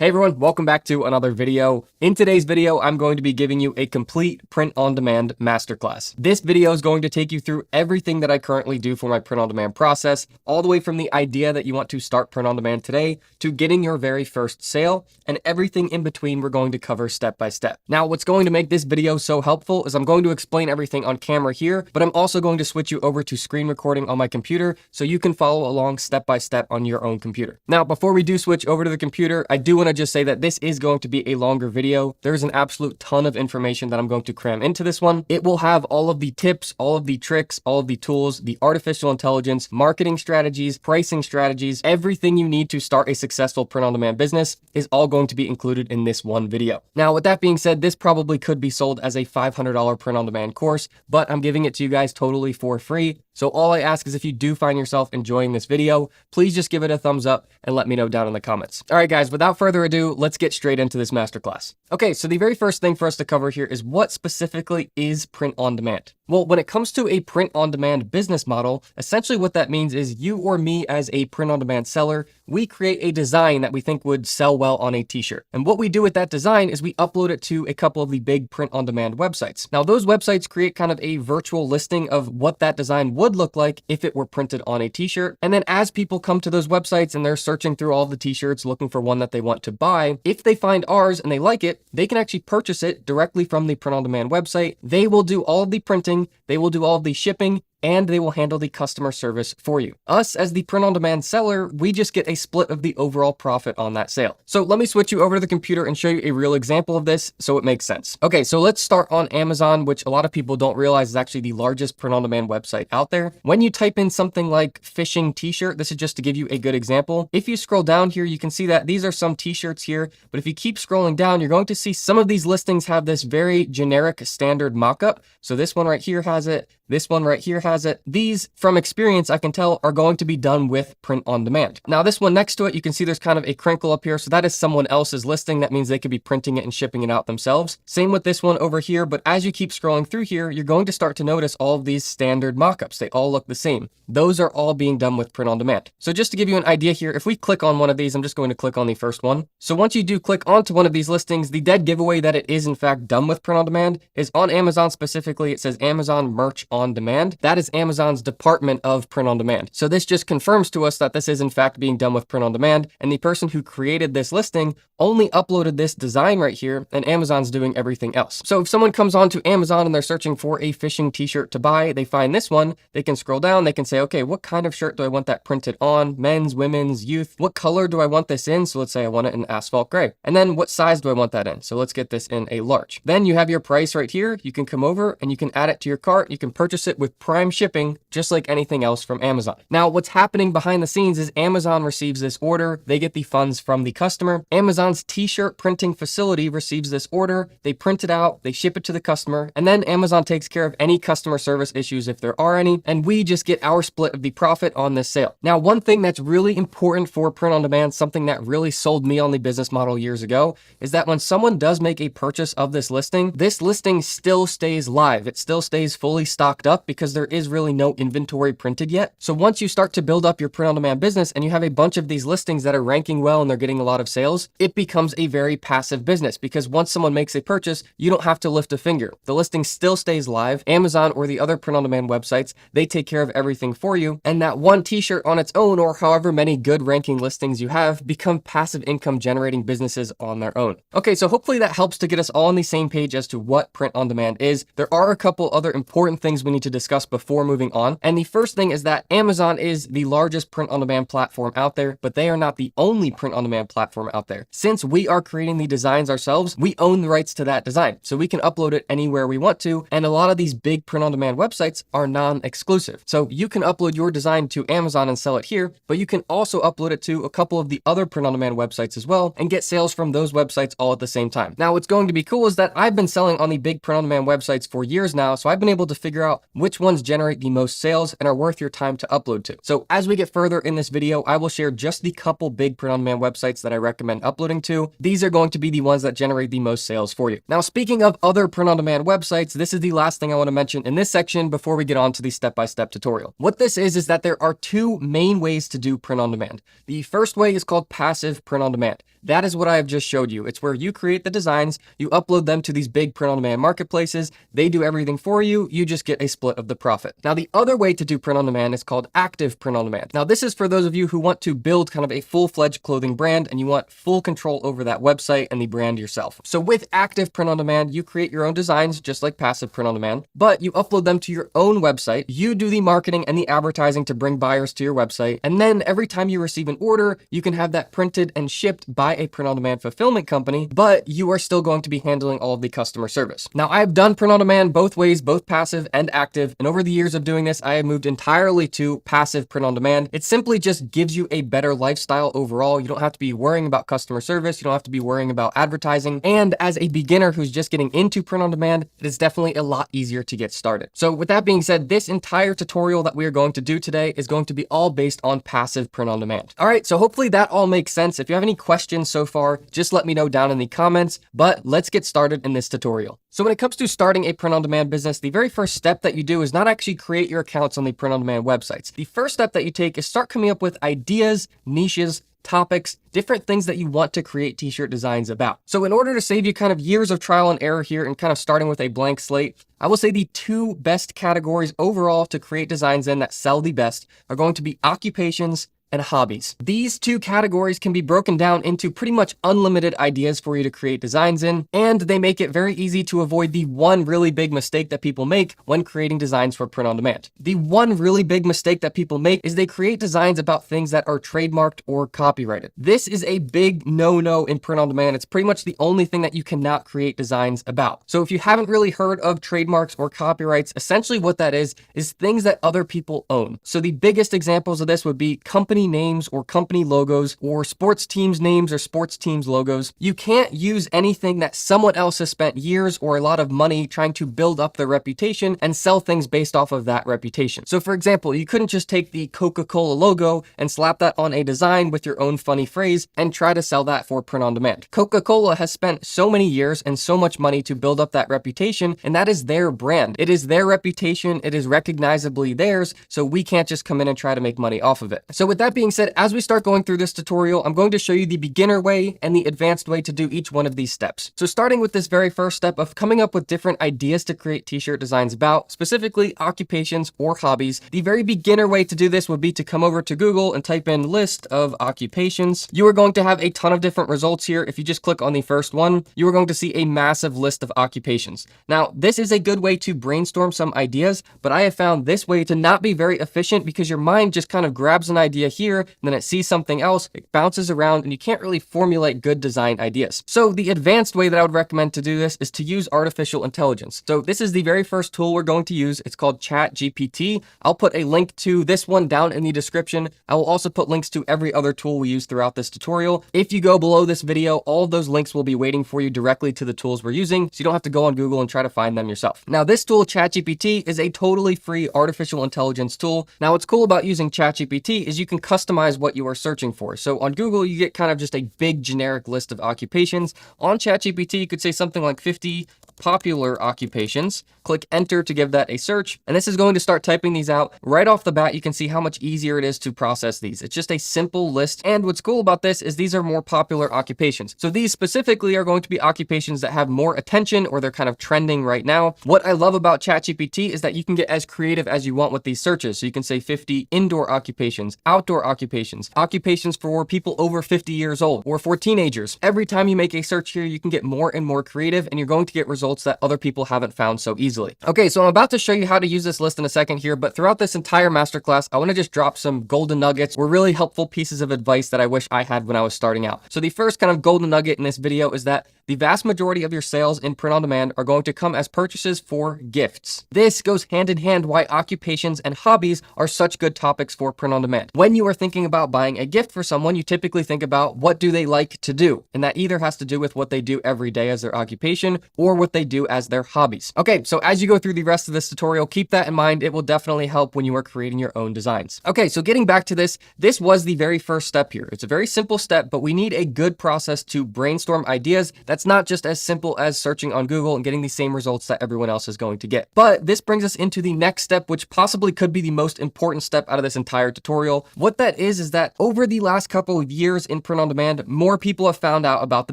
Hey everyone, welcome back to another video. In today's video, I'm going to be giving you a complete print-on-demand masterclass. This video is going to take you through everything that I currently do for my print-on-demand process, all the way from the idea that you want to start print-on-demand today to getting your very first sale, and everything in between we're going to cover step by step. Now, what's going to make this video so helpful is I'm going to explain everything on camera here, but I'm also going to switch you over to screen recording on my computer so you can follow along step by step on your own computer. Now, before we do switch over to the computer, I do want to just say that this is going to be a longer video. There's an absolute ton of information that I'm going to cram into this one. It will have all of the tips, all of the tricks, all of the tools, the artificial intelligence, marketing strategies, pricing strategies, everything you need to start a successful print-on-demand business is all going to be included in this one video. Now, with that being said, this probably could be sold as a $500 print-on-demand course, but I'm giving it to you guys totally for free. So all I ask is if you do find yourself enjoying this video, please just give it a thumbs up and let me know down in the comments. All right, guys, without further ado, let's get straight into this masterclass. Okay, so the very first thing for us to cover here is what specifically is print on demand? Well, when it comes to a print on demand business model, essentially what that means is you or me as a print on demand seller, we create a design that we think would sell well on a t-shirt. And what we do with that design is we upload it to a couple of the big print on demand websites. Now, those websites create kind of a virtual listing of what that design would look like if it were printed on a t-shirt. And then as people come to those websites and they're searching through all of the t-shirts looking for one that they want to buy, if they find ours and they like it, they can actually purchase it directly from the print on demand website. They will do all of the printing, they will do all of the shipping, and they will handle the customer service for you. Us as the print-on-demand seller, we just get a split of the overall profit on that sale. So let me switch you over to the computer and show you a real example of this so it makes sense. Okay, so let's start on Amazon, which a lot of people don't realize is actually the largest print-on-demand website out there. When you type in something like fishing t-shirt, this is just to give you a good example. If you scroll down here, you can see that these are some t-shirts here, but if you keep scrolling down, you're going to see some of these listings have this very generic standard mock-up. So this one right here has it. This one right here has it. These, from experience, I can tell are going to be done with print on demand. Now, this one next to it, you can see there's kind of a crinkle up here. So that is someone else's listing. That means they could be printing it and shipping it out themselves. Same with this one over here. But as you keep scrolling through here, you're going to start to notice all of these standard mockups. They all look the same. Those are all being done with print on demand. So just to give you an idea here, if we click on one of these, I'm just going to click on the first one. So once you do click onto one of these listings, the dead giveaway that it is in fact done with print on demand is on Amazon specifically. It says Amazon Merch on Demand. That is Amazon's department of print on demand. So this just confirms to us that this is in fact being done with print on demand, and the person who created this listing only uploaded this design right here, and Amazon's doing everything else. So if someone comes onto Amazon and they're searching for a fishing t-shirt to buy, they find this one, they can scroll down, they can say, okay, what kind of shirt do I want that printed on? Men's, women's, youth. What color do I want this in? So let's say I want it in asphalt gray. And then what size do I want that in? So let's get this in a large. Then you have your price right here. You can come over and you can add it to your cart. You can purchase it with Prime shipping, just like anything else from Amazon. Now, what's happening behind the scenes is Amazon receives this order. They get the funds from the customer. Amazon's t-shirt printing facility receives this order. They print it out, they ship it to the customer, and then Amazon takes care of any customer service issues if there are any, and we just get our split of the profit on this sale. Now, one thing that's really important for print on demand, something that really sold me on the business model years ago, is that when someone does make a purchase of this listing still stays live. It still stays fully stocked up because there is really no inventory printed yet. So once you start to build up your print on demand business and you have a bunch of these listings that are ranking well and they're getting a lot of sales, it becomes a very passive business because once someone makes a purchase, you don't have to lift a finger. The listing still stays live. Amazon or the other print on demand websites, they take care of everything for you. And that one t-shirt on its own, or however many good ranking listings you have, become passive income generating businesses on their own. Okay, so hopefully that helps to get us all on the same page as to what print on demand is. There are a couple other important things we need to discuss before moving on. And the first thing is that Amazon is the largest print on demand platform out there, but they are not the only print on demand platform out there. Since we are creating the designs ourselves, we own the rights to that design. So we can upload it anywhere we want to. And a lot of these big print on demand websites are non-exclusive. So you can upload your design to Amazon and sell it here, but you can also upload it to a couple of the other print on demand websites as well and get sales from those websites all at the same time. Now, what's going to be cool is that I've been selling on the big print on demand websites for years now. So I've been able to figure out which ones generate generate the most sales and are worth your time to upload to. So as we get further in this video, I will share just the couple big print-on-demand websites that I recommend uploading to. These are going to be the ones that generate the most sales for you. Now, speaking of other print-on-demand websites, this is the last thing I want to mention in this section before we get on to the step-by-step tutorial. What this is that there are two main ways to do print-on-demand. The first way is called passive print-on-demand. That is what I have just showed you. It's where you create the designs, you upload them to these big print-on-demand marketplaces, they do everything for you, you just get a split of the profit. Now, the other way to do print-on-demand is called active print-on-demand. Now, this is for those of you who want to build kind of a full-fledged clothing brand and you want full control over that website and the brand yourself. So with active print-on-demand, you create your own designs, just like passive print-on-demand, but you upload them to your own website, you do the marketing and the advertising to bring buyers to your website, and then every time you receive an order, you can have that printed and shipped by a print-on-demand fulfillment company, but you are still going to be handling all of the customer service. Now, I have done print-on-demand both ways, both passive and active, and over the years of doing this, I have moved entirely to passive print-on-demand. It simply just gives you a better lifestyle overall. You don't have to be worrying about customer service, you don't have to be worrying about advertising, and as a beginner who's just getting into print-on-demand, it is definitely a lot easier to get started. So with that being said, this entire tutorial that we are going to do today is going to be all based on passive print-on-demand. All right, so hopefully that all makes sense. If you have any questions so far, just let me know down in the comments, but let's get started in this tutorial. So when it comes to starting a print-on-demand business, the very first step that you do is not actually create your accounts on the print-on-demand websites. The first step that you take is start coming up with ideas, niches, topics, different things that you want to create t-shirt designs about. So in order to save you kind of years of trial and error here and kind of starting with a blank slate, I will say the two best categories overall to create designs in that sell the best are going to be occupations and hobbies. These two categories can be broken down into pretty much unlimited ideas for you to create designs in, and they make it very easy to avoid the one really big mistake that people make when creating designs for print on demand. The one really big mistake that people make is they create designs about things that are trademarked or copyrighted. This is a big no-no in print on demand. It's pretty much the only thing that you cannot create designs about. So if you haven't really heard of trademarks or copyrights, essentially what that is things that other people own. So the biggest examples of this would be company names or company logos or sports teams names or sports teams logos. You can't use anything that someone else has spent years or a lot of money trying to build up their reputation and sell things based off of that reputation. So for example, you couldn't just take the Coca-Cola logo and slap that on a design with your own funny phrase and try to sell that for print on demand. Coca-Cola has spent so many years and so much money to build up that reputation, and that is their brand. It is their reputation. It is recognizably theirs. So we can't just come in and try to make money off of it. So with that being said, as we start going through this tutorial, I'm going to show you the beginner way and the advanced way to do each one of these steps. So starting with this very first step of coming up with different ideas to create t-shirt designs about, specifically occupations or hobbies, the very beginner way to do this would be to come over to Google and type in list of occupations. You are going to have a ton of different results here. If you just click on the first one, you are going to see a massive list of occupations. Now, this is a good way to brainstorm some ideas, but I have found this way to not be very efficient because your mind just kind of grabs an idea here, then it sees something else, it bounces around, and you can't really formulate good design ideas. So the advanced way that I would recommend to do this is to use artificial intelligence. So this is the very first tool we're going to use. It's called ChatGPT. I'll put a link to this one down in the description. I will also put links to every other tool we use throughout this tutorial. If you go below this video, all of those links will be waiting for you directly to the tools we're using, so you don't have to go on Google and try to find them yourself. Now, this tool, ChatGPT, is a totally free artificial intelligence tool. Now, what's cool about using ChatGPT is you can customize what you are searching for. So on Google, you get kind of just a big generic list of occupations. On ChatGPT, you could say something like 50 popular occupations. Click enter to give that a search, and this is going to start typing these out. Right off the bat, you can see how much easier it is to process these. It's just a simple list, and what's cool about this is these are more popular occupations. So these specifically are going to be occupations that have more attention or they're kind of trending right now. What I love about ChatGPT is that you can get as creative as you want with these searches. So you can say 50 indoor occupations, outdoor occupations, occupations for people over 50 years old, or for teenagers. Every time you make a search here, you can get more and more creative, and you're going to get results that other people haven't found so easily. Okay, so I'm about to show you how to use this list in a second here, but throughout this entire masterclass, I want to just drop some golden nuggets or really helpful pieces of advice that I wish I had when I was starting out. So the first kind of golden nugget in this video is that the vast majority of your sales in print on demand are going to come as purchases for gifts. This goes hand in hand why occupations and hobbies are such good topics for print on demand. When you are thinking about buying a gift for someone, you typically think about what do they like to do, and that either has to do with what they do every day as their occupation or what they they do as their hobbies. Okay, so as you go through the rest of this tutorial, keep that in mind. It will definitely help when you are creating your own designs. Okay, so getting back to this was the very first step here. It's a very simple step, but we need a good process to brainstorm ideas that's not just as simple as searching on Google and getting the same results that everyone else is going to get. But this brings us into the next step, which possibly could be the most important step out of this entire tutorial. What that is that over the last couple of years in print on demand, more people have found out about the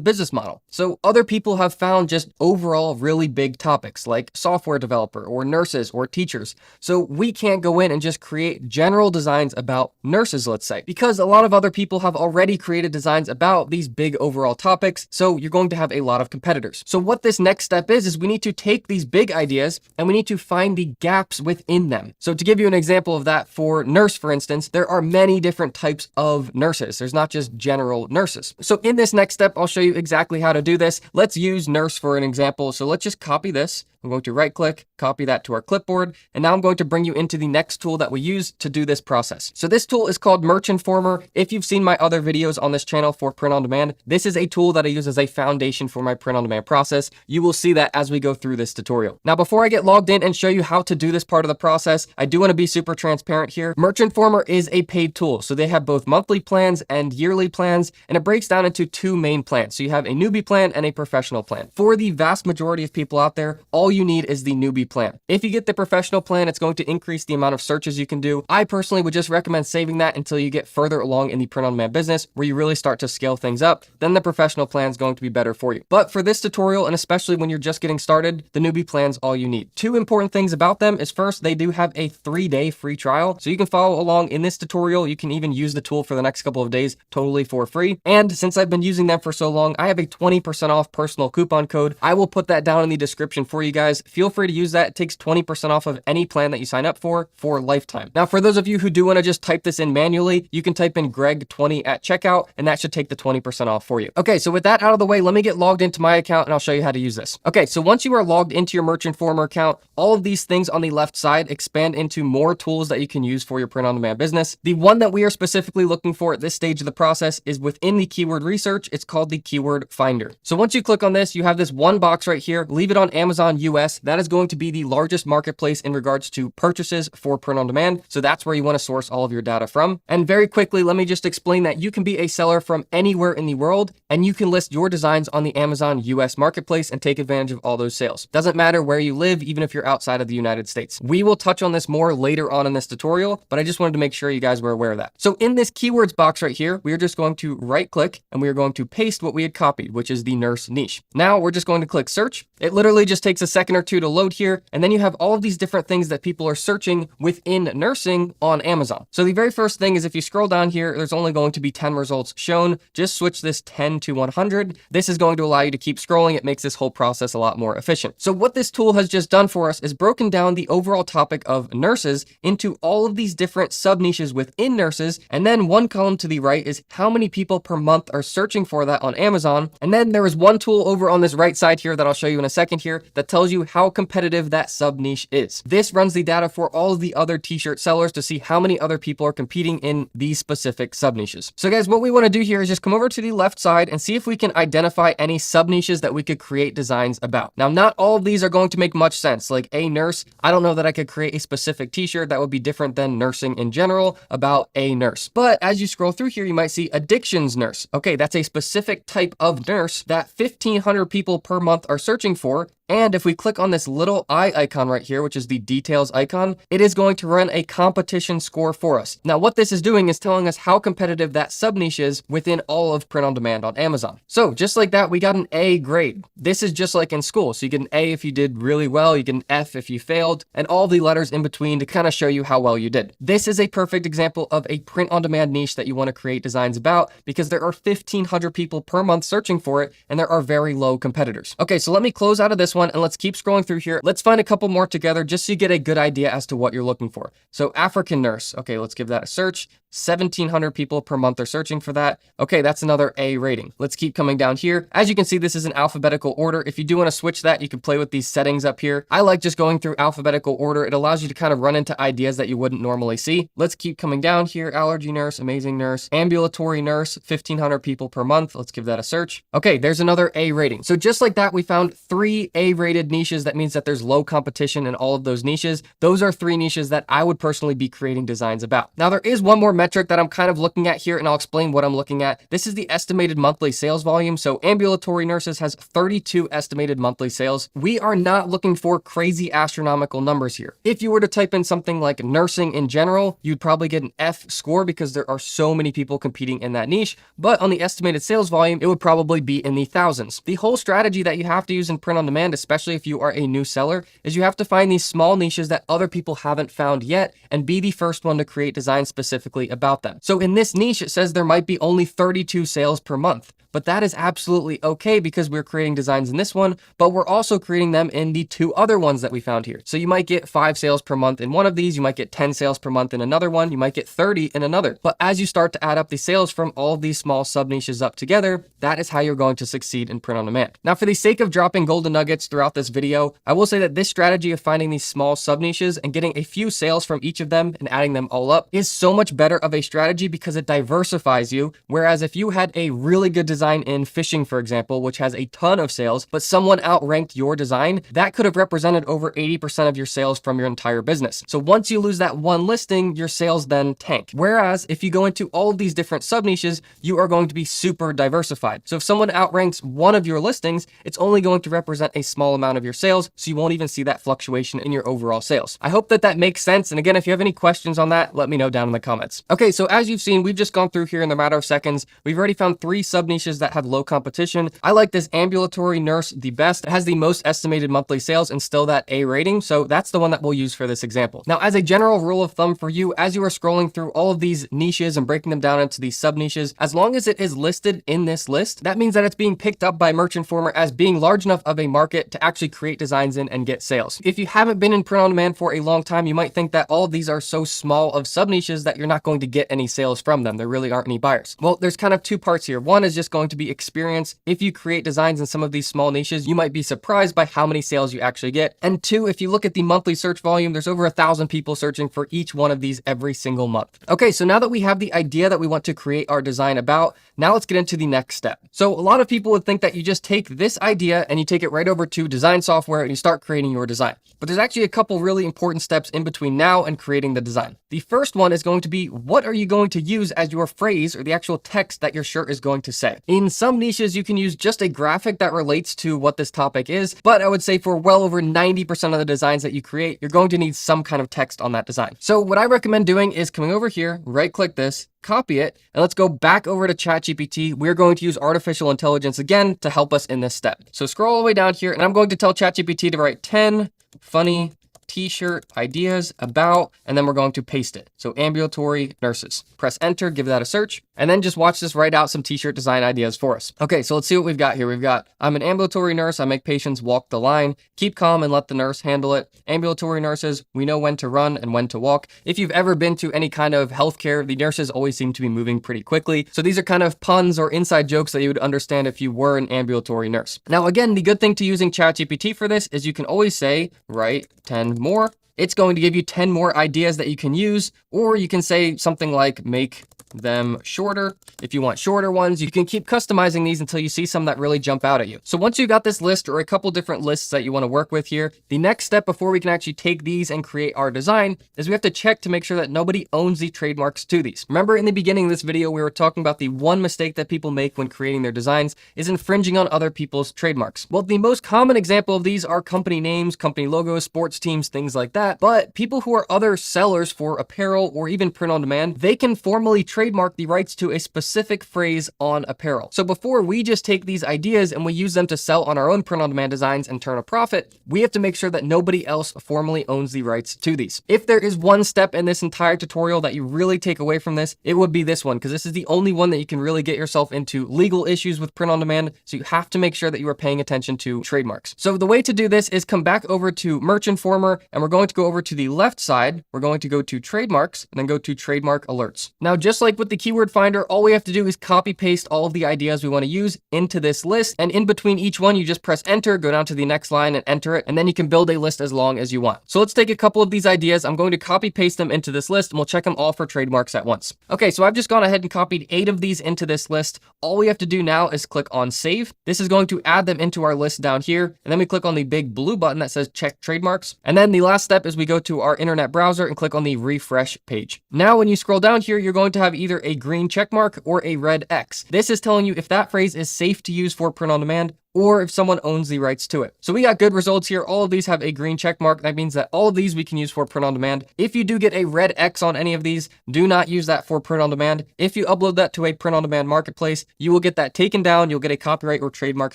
business model. So other people have found just overall really big topics like software developer or nurses or teachers. So we can't go in and just create general designs about nurses, let's say, because a lot of other people have already created designs about these big overall topics. So you're going to have a lot of competitors. So what this next step is we need to take these big ideas and we need to find the gaps within them. So to give you an example of that, for nurse, for instance, there are many different types of nurses. There's not just general nurses. So in this next step, I'll show you exactly how to do this. Let's use nurse for an example. So let's just copy this. I'm going to right click, copy that to our clipboard. And now I'm going to bring you into the next tool that we use to do this process. So this tool is called Merch Informer. If you've seen my other videos on this channel for print on demand, this is a tool that I use as a foundation for my print on demand process. You will see that as we go through this tutorial. Now, before I get logged in and show you how to do this part of the process, I do want to be super transparent here. Merch Informer is a paid tool. So they have both monthly plans and yearly plans, and it breaks down into two main plans. So you have a newbie plan and a professional plan. For the vast majority of people out there, all you need is the newbie plan. If you get the professional plan, it's going to increase the amount of searches you can do. I personally would just recommend saving that until you get further along in the print on demand business where you really start to scale things up. Then the professional plan is going to be better for you. But for this tutorial, and especially when you're just getting started, the newbie plan's all you need. Two important things about them is first, they do have a 3-day free trial. So you can follow along in this tutorial. You can even use the tool for the next couple of days totally for free. And since I've been using them for so long, I have a 20% off personal coupon code. I will put that down in the description for you guys. Feel free to use that. It takes 20% off of any plan that you sign up for lifetime. Now, for those of you who do want to just type this in manually, you can type in Greg20 at checkout, and that should take the 20% off for you. Okay, so with that out of the way, let me get logged into my account and I'll show you how to use this. Okay, so once you are logged into your Merch Informer account, all of these things on the left side expand into more tools that you can use for your print on demand business. The one that we are specifically looking for at this stage of the process is within the keyword research. It's called the keyword finder. So once you click on this, you have this one box right here. Leave it on Amazon US. That is going to be the largest marketplace in regards to purchases for print on demand. So that's where you want to source all of your data from. And very quickly, let me just explain that you can be a seller from anywhere in the world and you can list your designs on the Amazon US marketplace and take advantage of all those sales. Doesn't matter where you live, even if you're outside of the United States. We will touch on this more later on in this tutorial, but I just wanted to make sure you guys were aware of that. So in this keywords box right here, we are just going to right click and we are going to paste what we had copied, which is the nurse niche. Now we're just going to click search. It literally just takes a second or two to load here. And then you have all of these different things that people are searching within nursing on Amazon. So the very first thing is if you scroll down here, there's only going to be 10 results shown. Just switch this 10 to 100. This is going to allow you to keep scrolling. It makes this whole process a lot more efficient. So what this tool has just done for us is broken down the overall topic of nurses into all of these different sub niches within nurses. And then one column to the right is how many people per month are searching for that on Amazon. And then there is one tool over on this right side here that I'll show you in a second here that tells you how competitive that sub niche is. This runs the data for all of the other t-shirt sellers to see how many other people are competing in these specific sub niches. So guys, what we want to do here is just come over to the left side and see if we can identify any sub niches that we could create designs about. Now, not all of these are going to make much sense. Like a nurse, I don't know that I could create a specific t-shirt that would be different than nursing in general about a nurse. But as you scroll through here, you might see addictions nurse. Okay, that's a specific type of nurse that 1,500 people per month are searching for. And if we click on this little eye icon right here, which is the details icon, it is going to run a competition score for us. Now, what this is doing is telling us how competitive that sub niche is within all of print on demand on Amazon. So just like that, we got an A grade. This is just like in school. So you get an A if you did really well, you get an F if you failed, and all the letters in between to kind of show you how well you did. This is a perfect example of a print on demand niche that you want to create designs about because there are 1,500 people per month searching for it, and there are very low competitors. Okay, so let me close out of this one and let's keep scrolling through here. Let's find a couple more together just so you get a good idea as to what you're looking for. So African nurse. Okay, let's give that a search. 1,700 people per month are searching for that. Okay, that's another A rating. Let's keep coming down here. As you can see, this is in alphabetical order. If you do want to switch that, you can play with these settings up here. I like just going through alphabetical order. It allows you to kind of run into ideas that you wouldn't normally see. Let's keep coming down here. Allergy nurse, amazing nurse, ambulatory nurse, 1,500 people per month. Let's give that a search. Okay, there's another A rating. So just like that, we found 3 A A-rated niches, that means that there's low competition in all of those niches. Those are 3 niches that I would personally be creating designs about. Now, there is one more metric that I'm kind of looking at here, and I'll explain what I'm looking at. This is the estimated monthly sales volume. So ambulatory nurses has 32 estimated monthly sales. We are not looking for crazy astronomical numbers here. If you were to type in something like nursing in general, you'd probably get an F score because there are so many people competing in that niche. But on the estimated sales volume, it would probably be in the thousands. The whole strategy that you have to use in print on demand, especially if you are a new seller, is you have to find these small niches that other people haven't found yet and be the first one to create designs specifically about them. So in this niche, it says there might be only 32 sales per month. But that is absolutely okay because we're creating designs in this one, but we're also creating them in the 2 other ones that we found here. So you might get 5 sales per month in one of these, you might get 10 sales per month in another one, you might get 30 in another. But as you start to add up the sales from all of these small sub niches up together, that is how you're going to succeed in print on demand. Now, for the sake of dropping golden nuggets throughout this video, I will say that this strategy of finding these small sub niches and getting a few sales from each of them and adding them all up is so much better of a strategy because it diversifies you. Whereas if you had a really good design in fishing, for example, which has a ton of sales, but someone outranked your design, that could have represented over 80% of your sales from your entire business. So once you lose that one listing, your sales then tank. Whereas if you go into all of these different sub niches, you are going to be super diversified. So if someone outranks one of your listings, it's only going to represent a small amount of your sales, so you won't even see that fluctuation in your overall sales. I hope that that makes sense. And again, if you have any questions on that, let me know down in the comments. Okay, so as you've seen, we've just gone through here in a matter of seconds. We've already found 3 sub niches that have low competition. I like this ambulatory nurse the best. It has the most estimated monthly sales and still that A rating. So that's the one that we'll use for this example. Now, as a general rule of thumb for you, as you are scrolling through all of these niches and breaking them down into these sub niches, as long as it is listed in this list, that means that it's being picked up by Merchanformer as being large enough of a market to actually create designs in and get sales. If you haven't been in print on demand for a long time, you might think that all of these are so small of sub niches that you're not going to get any sales from them. There really aren't any buyers. Well, there's kind of 2 parts here. One is just going to be experience. If you create designs in some of these small niches, you might be surprised by how many sales you actually get. And 2, if you look at the monthly search volume, there's over 1,000 people searching for each one of these every single month. Okay, so now that we have the idea that we want to create our design about, now let's get into the next step. So a lot of people would think that you just take this idea and you take it right over to design software and you start creating your design. But there's actually a couple really important steps in between now and creating the design. The first one is going to be, what are you going to use as your phrase or the actual text that your shirt is going to say? In some niches, you can use just a graphic that relates to what this topic is, but I would say for well over 90% of the designs that you create, you're going to need some kind of text on that design. So what I recommend doing is coming over here, right click this, copy it, and let's go back over to ChatGPT. We're going to use artificial intelligence again to help us in this step. So scroll all the way down here, and I'm going to tell ChatGPT to write 10 funny t-shirt ideas about, and then we're going to paste it. So ambulatory nurses. Press enter, give that a search, and then just watch this write out some t-shirt design ideas for us. Okay, so let's see what we've got here. We've got, I'm an ambulatory nurse. I make patients walk the line. Keep calm and let the nurse handle it. Ambulatory nurses, we know when to run and when to walk. If you've ever been to any kind of healthcare, the nurses always seem to be moving pretty quickly. So these are kind of puns or inside jokes that you would understand if you were an ambulatory nurse. Now, again, the good thing to using ChatGPT for this is you can always say, write 10 more. It's going to give you 10 more ideas that you can use, or you can say something like make them shorter. If you want shorter ones, you can keep customizing these until you see some that really jump out at you. So once you got this list or a couple different lists that you want to work with here, the next step before we can actually take these and create our design is we have to check to make sure that nobody owns the trademarks to these. Remember in the beginning of this video, we were talking about the one mistake that people make when creating their designs is infringing on other people's trademarks. Well, the most common example of these are company names, company logos, sports teams, things like that. But people who are other sellers for apparel or even print on demand, they can formally trademark the rights to a specific phrase on apparel. So before we just take these ideas and we use them to sell on our own print on demand designs and turn a profit, we have to make sure that nobody else formally owns the rights to these. If there is one step in this entire tutorial that you really take away from this, it would be this one, because this is the only one that you can really get yourself into legal issues with print on demand. So you have to make sure that you are paying attention to trademarks. So the way to do this is come back over to Merchanformer, and we're going to go over to the left side, we're going to go to trademarks and then go to trademark alerts. Now, just like with the keyword finder, all we have to do is copy paste all of the ideas we want to use into this list. And in between each one, you just press enter, go down to the next line and enter it. And then you can build a list as long as you want. So let's take a couple of these ideas. I'm going to copy paste them into this list and we'll check them all for trademarks at once. Okay, so I've just gone ahead and copied 8 of these into this list. All we have to do now is click on save. This is going to add them into our list down here. And then we click on the big blue button that says check trademarks. And then the last step is we go to our internet browser and click on the refresh page. Now, when you scroll down here, you're going to have either a green check mark or a red X. This is telling you if that phrase is safe to use for print on demand, or if someone owns the rights to it. So we got good results here. All of these have a green check mark. That means that all of these we can use for print on demand. If you do get a red X on any of these, do not use that for print on demand. If you upload that to a print on demand marketplace, you will get that taken down. You'll get a copyright or trademark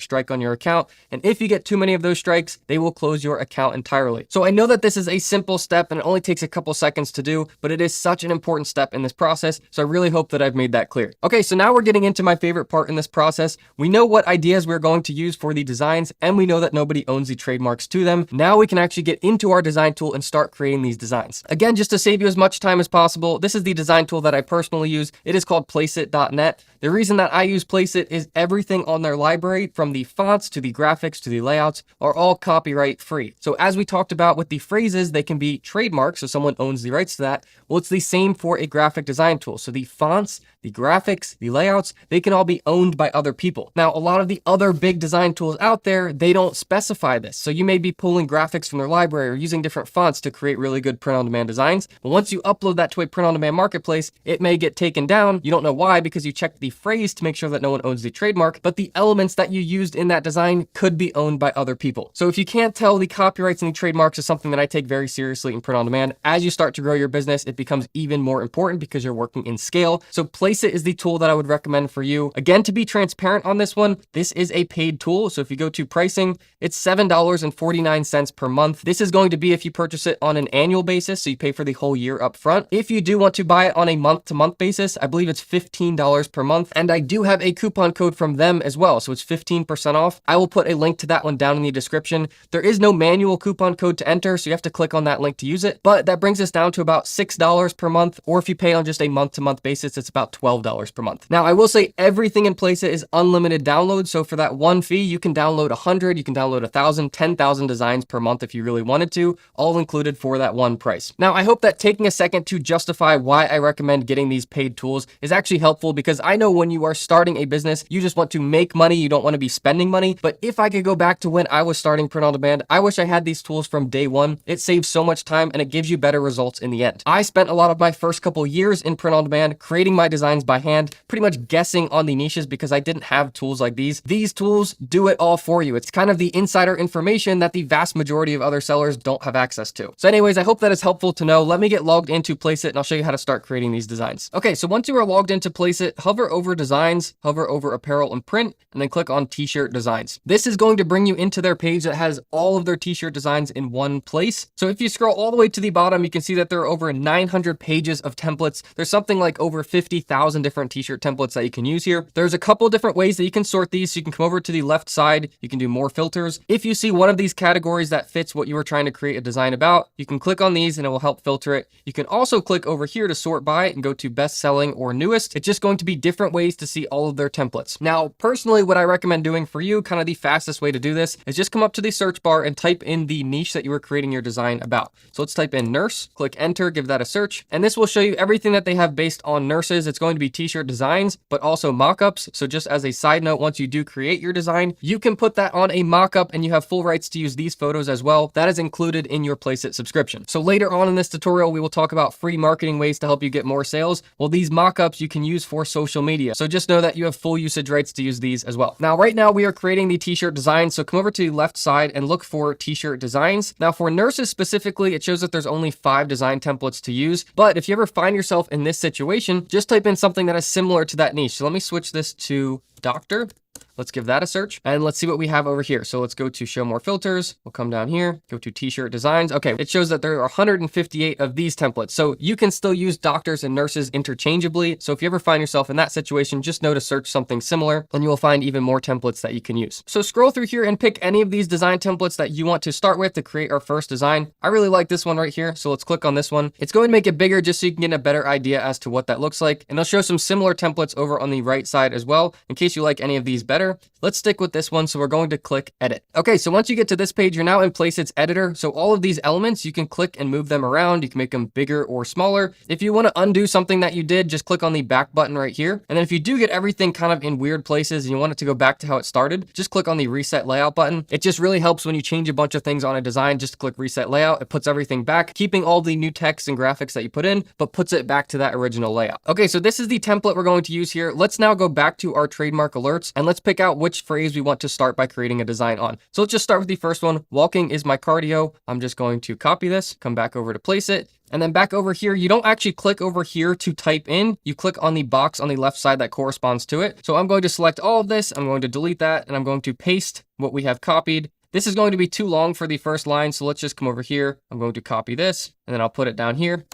strike on your account. And if you get too many of those strikes, they will close your account entirely. So I know that this is a simple step and it only takes a couple seconds to do, but it is such an important step in this process. So I really hope that I've made that clear. Okay, so now we're getting into my favorite part in this process. We know what ideas we're going to use for the designs, and we know that nobody owns the trademarks to them. Now we can actually get into our design tool and start creating these designs. Again, just to save you as much time as possible, this is the design tool that I personally use. It is called placeit.net. The reason that I use Placeit is everything on their library, from the fonts to the graphics to the layouts, are all copyright free. So as we talked about with the phrases, they can be trademarks, so someone owns the rights to that. Well, it's the same for a graphic design tool. So the fonts, the graphics, the layouts, they can all be owned by other people. Now, a lot of the other big design tools out there, they don't specify this. So you may be pulling graphics from their library or using different fonts to create really good print-on-demand designs. But once you upload that to a print-on-demand marketplace, it may get taken down. You don't know why, because you checked the phrase to make sure that no one owns the trademark, but the elements that you used in that design could be owned by other people. So if you can't tell, the copyrights and the trademarks is something that I take very seriously in print-on-demand. As you start to grow your business, it becomes even more important because you're working in scale. So Placeit is the tool that I would recommend for you. Again, to be transparent on this one, this is a paid tool. So if you go to pricing, it's $7.49 per month. This is going to be if you purchase it on an annual basis, so you pay for the whole year up front. If you do want to buy it on a month-to-month basis, I believe it's $15 per month. And I do have a coupon code from them as well, so it's 15% off. I will put a link to that one down in the description. There is no manual coupon code to enter, so you have to click on that link to use it. But that brings us down to about $6 per month, or if you pay on just a month-to-month basis, it's about $12 per month. Now, I will say everything in Placeit is unlimited download. So for that one fee, you can download 100, you can download 1,000, 10,000 designs per month if you really wanted to, all included for that one price. Now, I hope that taking a second to justify why I recommend getting these paid tools is actually helpful, because I know when you are starting a business, you just want to make money, you don't want to be spending money. But if I could go back to when I was starting print on demand, I wish I had these tools from day one. It saves so much time and it gives you better results in the end. I spent a lot of my first couple years in print on demand creating my designs by hand, pretty much guessing on the niches because I didn't have tools like these. These tools do it all for you. It's kind of the insider information that the vast majority of other sellers don't have access to. So anyways, I hope that is helpful to know. Let me get logged into Placeit and I'll show you how to start creating these designs. Okay, so once you are logged into Placeit, hover over designs, hover over apparel and print, and then click on t-shirt designs. This is going to bring you into their page that has all of their t-shirt designs in one place. So if you scroll all the way to the bottom, you can see that there are over 900 pages of templates. There's something like over 50,000 different t-shirt templates that you can use here. There's a couple different ways that you can sort these. So you can come over to the left side, you can do more filters. If you see one of these categories that fits what you were trying to create a design about, you can click on these and it will help filter it. You can also click over here to sort by and go to best selling or newest. It's just going to be different ways to see all of their templates. Now, personally, what I recommend doing for you, kind of the fastest way to do this, is just come up to the search bar and type in the niche that you were creating your design about. So let's type in nurse, click enter, give that a search, and this will show you everything that they have based on nurses. It's going to be t-shirt designs, but also mock-ups. So just as a side note, once you do create your design, you can put that on a mock-up and you have full rights to use these photos as well. That is included in your Placeit subscription. So later on in this tutorial, we will talk about free marketing ways to help you get more sales. Well, these mock-ups you can use for social media. So just know that you have full usage rights to use these as well. Now, right now we are creating the t-shirt design. So come over to the left side and look for t-shirt designs. Now for nurses specifically, it shows that there's only 5 design templates to use. But if you ever find yourself in this situation, just type in something that is similar to that niche. So let me switch this to doctor. Let's give that a search and let's see what we have over here. So let's go to show more filters. We'll come down here, go to t-shirt designs. Okay, it shows that there are 158 of these templates. So you can still use doctors and nurses interchangeably. So if you ever find yourself in that situation, just know to search something similar and you will find even more templates that you can use. So scroll through here and pick any of these design templates that you want to start with to create our first design. I really like this one right here. So let's click on this one. It's going to make it bigger just so you can get a better idea as to what that looks like. And I'll show some similar templates over on the right side as well, in case you like any of these better. Let's stick with this one. So we're going to click edit. Okay, so once you get to this page, you're now in Placeit editor. So all of these elements, you can click and move them around. You can make them bigger or smaller. If you want to undo something that you did, just click on the back button right here. And then if you do get everything kind of in weird places and you want it to go back to how it started, just click on the reset layout button. It just really helps when you change a bunch of things on a design. Just click reset layout. It puts everything back, keeping all the new text and graphics that you put in, but puts it back to that original layout. Okay, so this is the template we're going to use here. Let's now go back to our trademark alerts and let's pick out which phrase we want to start by creating a design on. So let's just start with the first one. Walking is my cardio. I'm just going to copy this, come back over to Placeit. And then back over here, you don't actually click over here to type in, you click on the box on the left side that corresponds to it. So I'm going to select all of this, I'm going to delete that, and I'm going to paste what we have copied. This is going to be too long for the first line, so let's just come over here. I'm going to copy this, and then I'll put it down here.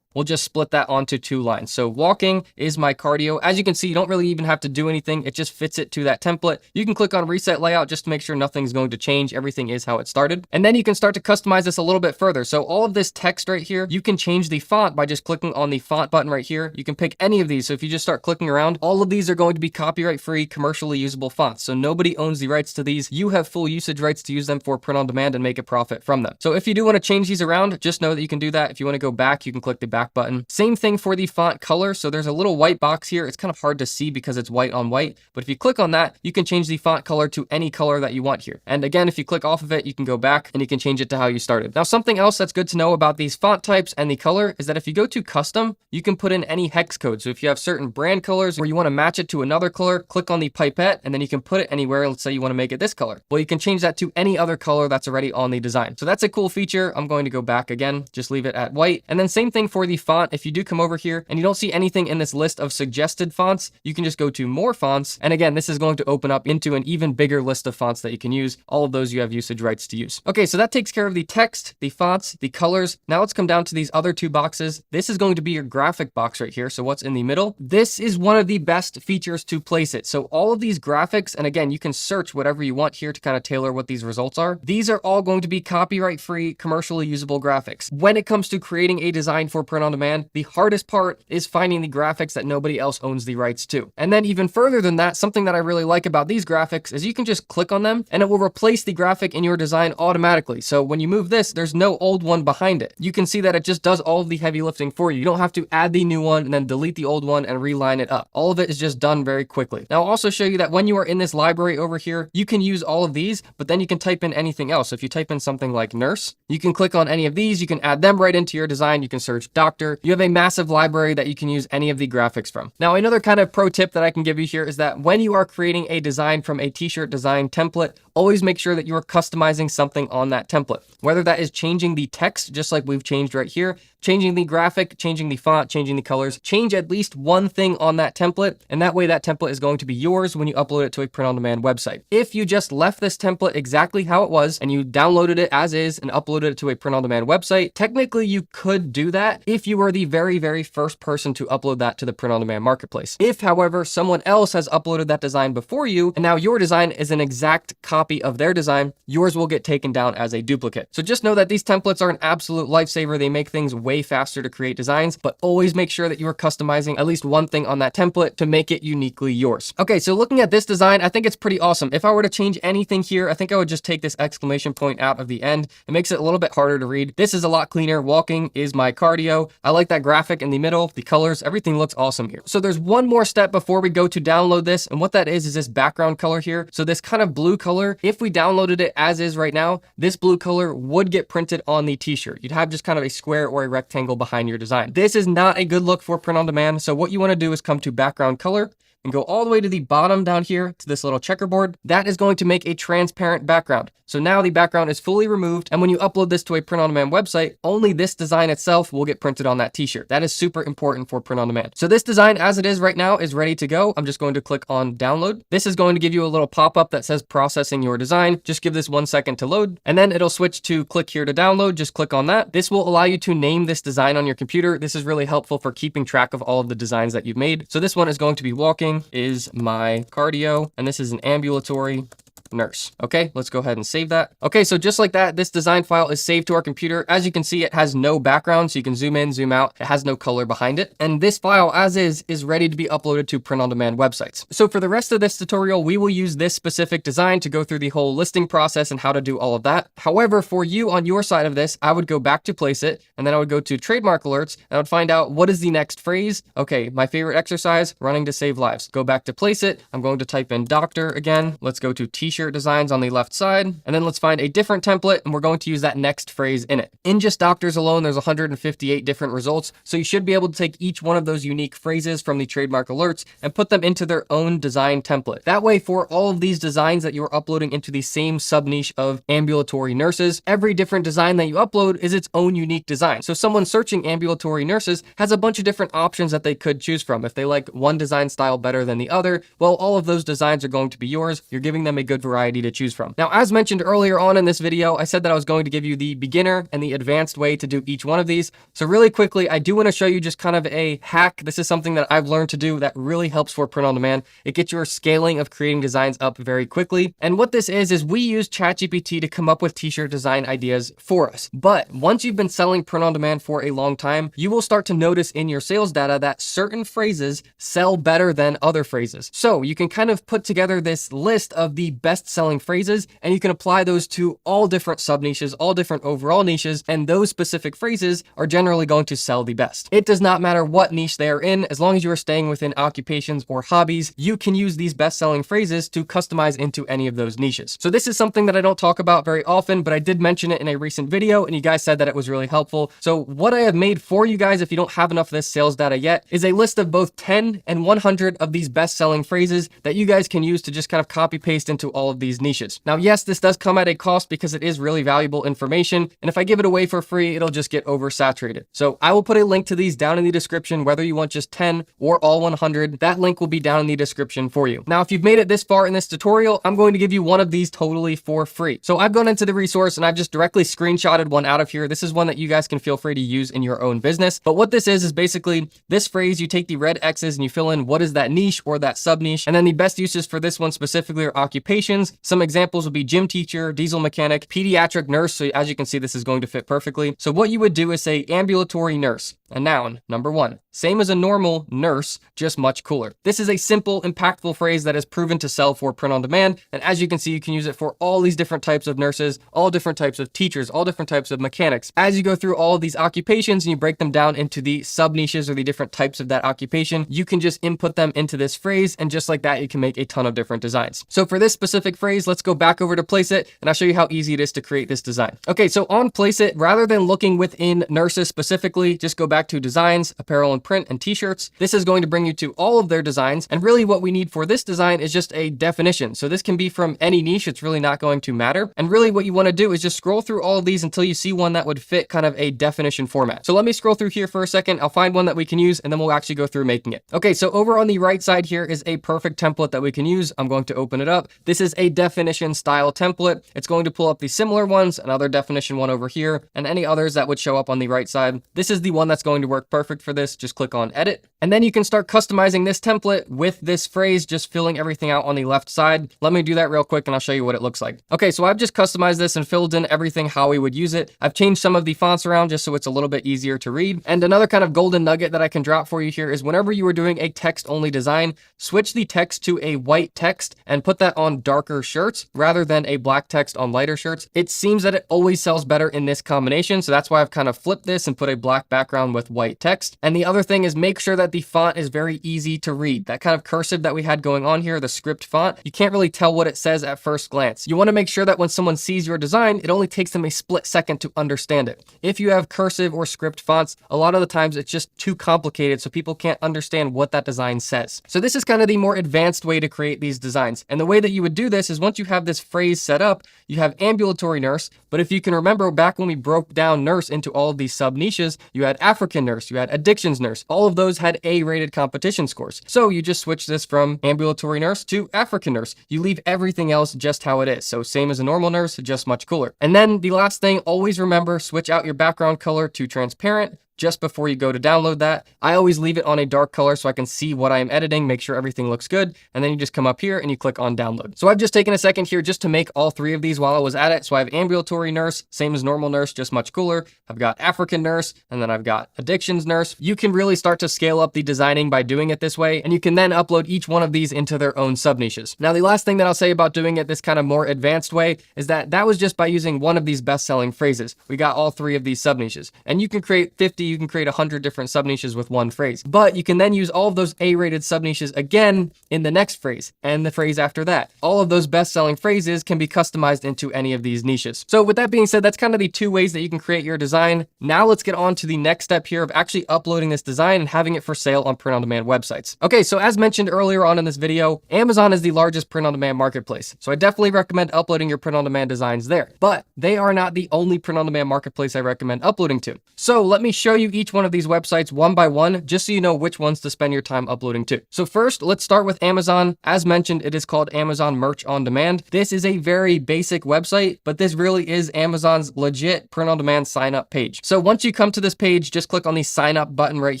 We'll just split that onto 2 lines. So walking is my cardio. As you can see, you don't really even have to do anything. It just fits it to that template. You can click on reset layout just to make sure nothing's going to change. Everything is how it started. And then you can start to customize this a little bit further. So all of this text right here, you can change the font by just clicking on the font button right here. You can pick any of these. So if you just start clicking around, all of these are going to be copyright free, commercially usable fonts. So nobody owns the rights to these. You have full usage rights to use them for print on demand and make a profit from them. So if you do want to change these around, just know that you can do that. If you want to go back, you can click the back button. Same thing for the font color. So there's a little white box here. It's kind of hard to see because it's white on white, but if you click on that, you can change the font color to any color that you want here. And again, if you click off of it, you can go back and you can change it to how you started. Now, something else that's good to know about these font types and the color is that if you go to custom, you can put in any hex code. So if you have certain brand colors where you want to match it to another color, click on the pipette and then you can put it anywhere. Let's say you want to make it this color. Well, you can change that to any other color that's already on the design. So that's a cool feature. I'm going to go back again, just leave it at white. And then same thing for the font. If you do come over here and you don't see anything in this list of suggested fonts, you can just go to more fonts. And again, this is going to open up into an even bigger list of fonts that you can use. All of those you have usage rights to use. Okay, so that takes care of the text, the fonts, the colors. Now let's come down to these other 2 boxes. This is going to be your graphic box right here. So what's in the middle? This is one of the best features to Placeit. So all of these graphics, and again, you can search whatever you want here to kind of tailor what these results are. These are all going to be copyright free, commercially usable graphics. When it comes to creating a design for print on demand, the hardest part is finding the graphics that nobody else owns the rights to. And then even further than that, something that I really like about these graphics is you can just click on them and it will replace the graphic in your design automatically. So when you move this, there's no old one behind it. You can see that it just does all of the heavy lifting for you. You don't have to add the new one and then delete the old one and reline it up. All of it is just done very quickly. Now I'll also show you that when you are in this library over here, you can use all of these, but then you can type in anything else. So if you type in something like nurse, you can click on any of these. You can add them right into your design. You can search doctor. You have a massive library that you can use any of the graphics from. Now, another kind of pro tip that I can give you here is that when you are creating a design from a t-shirt design template, always make sure that you are customizing something on that template. Whether that is changing the text, just like we've changed right here, changing the graphic, changing the font, changing the colors, change at least one thing on that template. And that way that template is going to be yours when you upload it to a print on demand website. If you just left this template exactly how it was and you downloaded it as is and uploaded it to a print on demand website, technically you could do that if you were the very, very first person to upload that to the print on demand marketplace. If, however, someone else has uploaded that design before you and now your design is an exact copy of their design, yours will get taken down as a duplicate. So just know that these templates are an absolute lifesaver. They make things way faster to create designs, but always make sure that you are customizing at least one thing on that template to make it uniquely yours. Okay, so looking at this design, I think it's pretty awesome. If I were to change anything here, I think I would just take this exclamation point out of the end. It makes it a little bit harder to read. This is a lot cleaner. Walking is my cardio. I like that graphic in the middle, the colors, everything looks awesome here. So there's one more step before we go to download this, and what that is this background color here. So this kind of blue color, if we downloaded it as is right now, this blue color would get printed on the t-shirt. You'd have just kind of a square or a rectangle behind your design. This is not a good look for print on demand. So what you want to do is come to background color, and go all the way to the bottom down here to this little checkerboard. That is going to make a transparent background. So now the background is fully removed, and when you upload this to a print-on-demand website, only this design itself will get printed on that t-shirt. That is super important for print-on-demand. So this design, as it is right now, is ready to go. I'm just going to click on download. This is going to give you a little pop-up that says processing your design. Just give this 1 second to load, and then it'll switch to click here to download. Just click on that. This will allow you to name this design on your computer. This is really helpful for keeping track of all of the designs that you've made. So this one is going to be walking is my cardio, and this is an ambulatory nurse. Okay, let's go ahead and save that. Okay, so just like that, this design file is saved to our computer. As you can see, it has no background, so you can zoom in, zoom out. It has no color behind it. And this file, as is ready to be uploaded to print-on-demand websites. So for the rest of this tutorial, we will use this specific design to go through the whole listing process and how to do all of that. However, for you on your side of this, I would go back to place it, and then I would go to trademark alerts, and I would find out what is the next phrase. Okay, my favorite exercise, running to save lives. Go back to place it. I'm going to type in doctor again. Let's go to t-shirt designs on the left side, and then let's find a different template, and we're going to use that next phrase in it. In just doctors alone, there's 158 different results, so you should be able to take each one of those unique phrases from the trademark alerts and put them into their own design template. That way, for all of these designs that you're uploading into the same sub niche of ambulatory nurses, every different design that you upload is its own unique design. So someone searching ambulatory nurses has a bunch of different options that they could choose from. If they like one design style better than the other, well, all of those designs are going to be yours. You're giving them a good variety to choose from. Now, as mentioned earlier on in this video, I said that I was going to give you the beginner and the advanced way to do each one of these. So really quickly, I do want to show you just kind of a hack. This is something that I've learned to do that really helps for print on demand. It gets your scaling of creating designs up very quickly. And what this is we use ChatGPT to come up with t-shirt design ideas for us. But once you've been selling print on demand for a long time, you will start to notice in your sales data that certain phrases sell better than other phrases. So you can kind of put together this list of the best selling phrases, and you can apply those to all different sub niches, all different overall niches, and those specific phrases are generally going to sell the best. It does not matter what niche they are in, as long as you are staying within occupations or hobbies, you can use these best selling phrases to customize into any of those niches. So this is something that I don't talk about very often, but I did mention it in a recent video, and you guys said that it was really helpful. So what I have made for you guys, if you don't have enough of this sales data yet, is a list of both 10 and 100 of these best selling phrases that you guys can use to just kind of copy paste into all of these niches. Now, yes, this does come at a cost because it is really valuable information, and if I give it away for free, it'll just get oversaturated. So I will put a link to these down in the description, whether you want just 10 or all 100, that link will be down in the description for you. Now, if you've made it this far in this tutorial, I'm going to give you one of these totally for free. So I've gone into the resource and I've just directly screenshotted one out of here. This is one that you guys can feel free to use in your own business. But what this is basically this phrase, you take the red X's and you fill in what is that niche or that sub niche. And then the best uses for this one specifically are occupations. Some examples would be gym teacher, diesel mechanic, pediatric nurse. So as you can see, this is going to fit perfectly. So what you would do is say ambulatory nurse, a noun, number one. Same as a normal nurse, just much cooler. This is a simple, impactful phrase that is proven to sell for print on demand. And as you can see, you can use it for all these different types of nurses, all different types of teachers, all different types of mechanics. As you go through all of these occupations and you break them down into the sub niches or the different types of that occupation, you can just input them into this phrase. And just like that, you can make a ton of different designs. So for this specific phrase, let's go back over to Place It, and I'll show you how easy it is to create this design. Okay, so on Place It, rather than looking within nurses specifically, just go back to designs, apparel and print, and t-shirts. This is going to bring you to all of their designs. And really what we need for this design is just a definition. So this can be from any niche. It's really not going to matter. And really what you want to do is just scroll through all of these until you see one that would fit kind of a definition format. So let me scroll through here for a second. I'll find one that we can use and then we'll actually go through making it. Okay, so over on the right side here is a perfect template that we can use. I'm going to open it up. This is a definition style template. It's going to pull up the similar ones, another definition one over here, and any others that would show up on the right side. This is the one that's going to work perfect for this. Just click on edit. And then you can start customizing this template with this phrase, just filling everything out on the left side. Let me do that real quick and I'll show you what it looks like. Okay, so I've just customized this and filled in everything how we would use it. I've changed some of the fonts around just so it's a little bit easier to read. And another kind of golden nugget that I can drop for you here is whenever you are doing a text only design, switch the text to a white text and put that on darker shirts rather than a black text on lighter shirts. It seems that it always sells better in this combination. So that's why I've kind of flipped this and put a black background with white text. And the other thing is make sure that the font is very easy to read. That kind of cursive that we had going on here, the script font, you can't really tell what it says at first glance. You want to make sure that when someone sees your design, it only takes them a split second to understand it. If you have cursive or script fonts, a lot of the times it's just too complicated, so people can't understand what that design says. So this is kind of the more advanced way to create these designs. And the way that you would do this is once you have this phrase set up, you have ambulatory nurse, but if you can remember back when we broke down nurse into all of these sub niches, you had African nurse, you had addictions nurse, all of those had A-rated competition scores. So you just switch this from ambulatory nurse to African nurse. You leave everything else just how it is. So same as a normal nurse, just much cooler. And then the last thing, always remember, switch out your background color to transparent just before you go to download that. I always leave it on a dark color so I can see what I am editing, make sure everything looks good, and then you just come up here and you click on download. So I've just taken a second here just to make all three of these while I was at it. So I have ambulatory nurse, same as normal nurse, just much cooler. I've got African nurse, and then I've got addictions nurse. You can really start to scale up the designing by doing it this way, and you can then upload each one of these into their own sub niches. Now, the last thing that I'll say about doing it this kind of more advanced way is that was just by using one of these best-selling phrases. We got all three of these sub niches, and you can create 50, you can create 100 different sub niches with one phrase, but you can then use all of those A-rated sub niches again in the next phrase and the phrase after that. All of those best-selling phrases can be customized into any of these niches. So with that being said, that's kind of the two ways that you can create your design. Now let's get on to the next step here of actually uploading this design and having it for sale on print-on-demand websites. Okay, so as mentioned earlier on in this video, Amazon is the largest print-on-demand marketplace. So I definitely recommend uploading your print-on-demand designs there, but they are not the only print-on-demand marketplace I recommend uploading to. So let me show you each one of these websites one by one, just so you know which ones to spend your time uploading to. So first, let's start with Amazon. As mentioned, it is called Amazon Merch on Demand. This is a very basic website, but this really is Amazon's legit print-on-demand sign-up page. So once you come to this page, just click on the sign up button right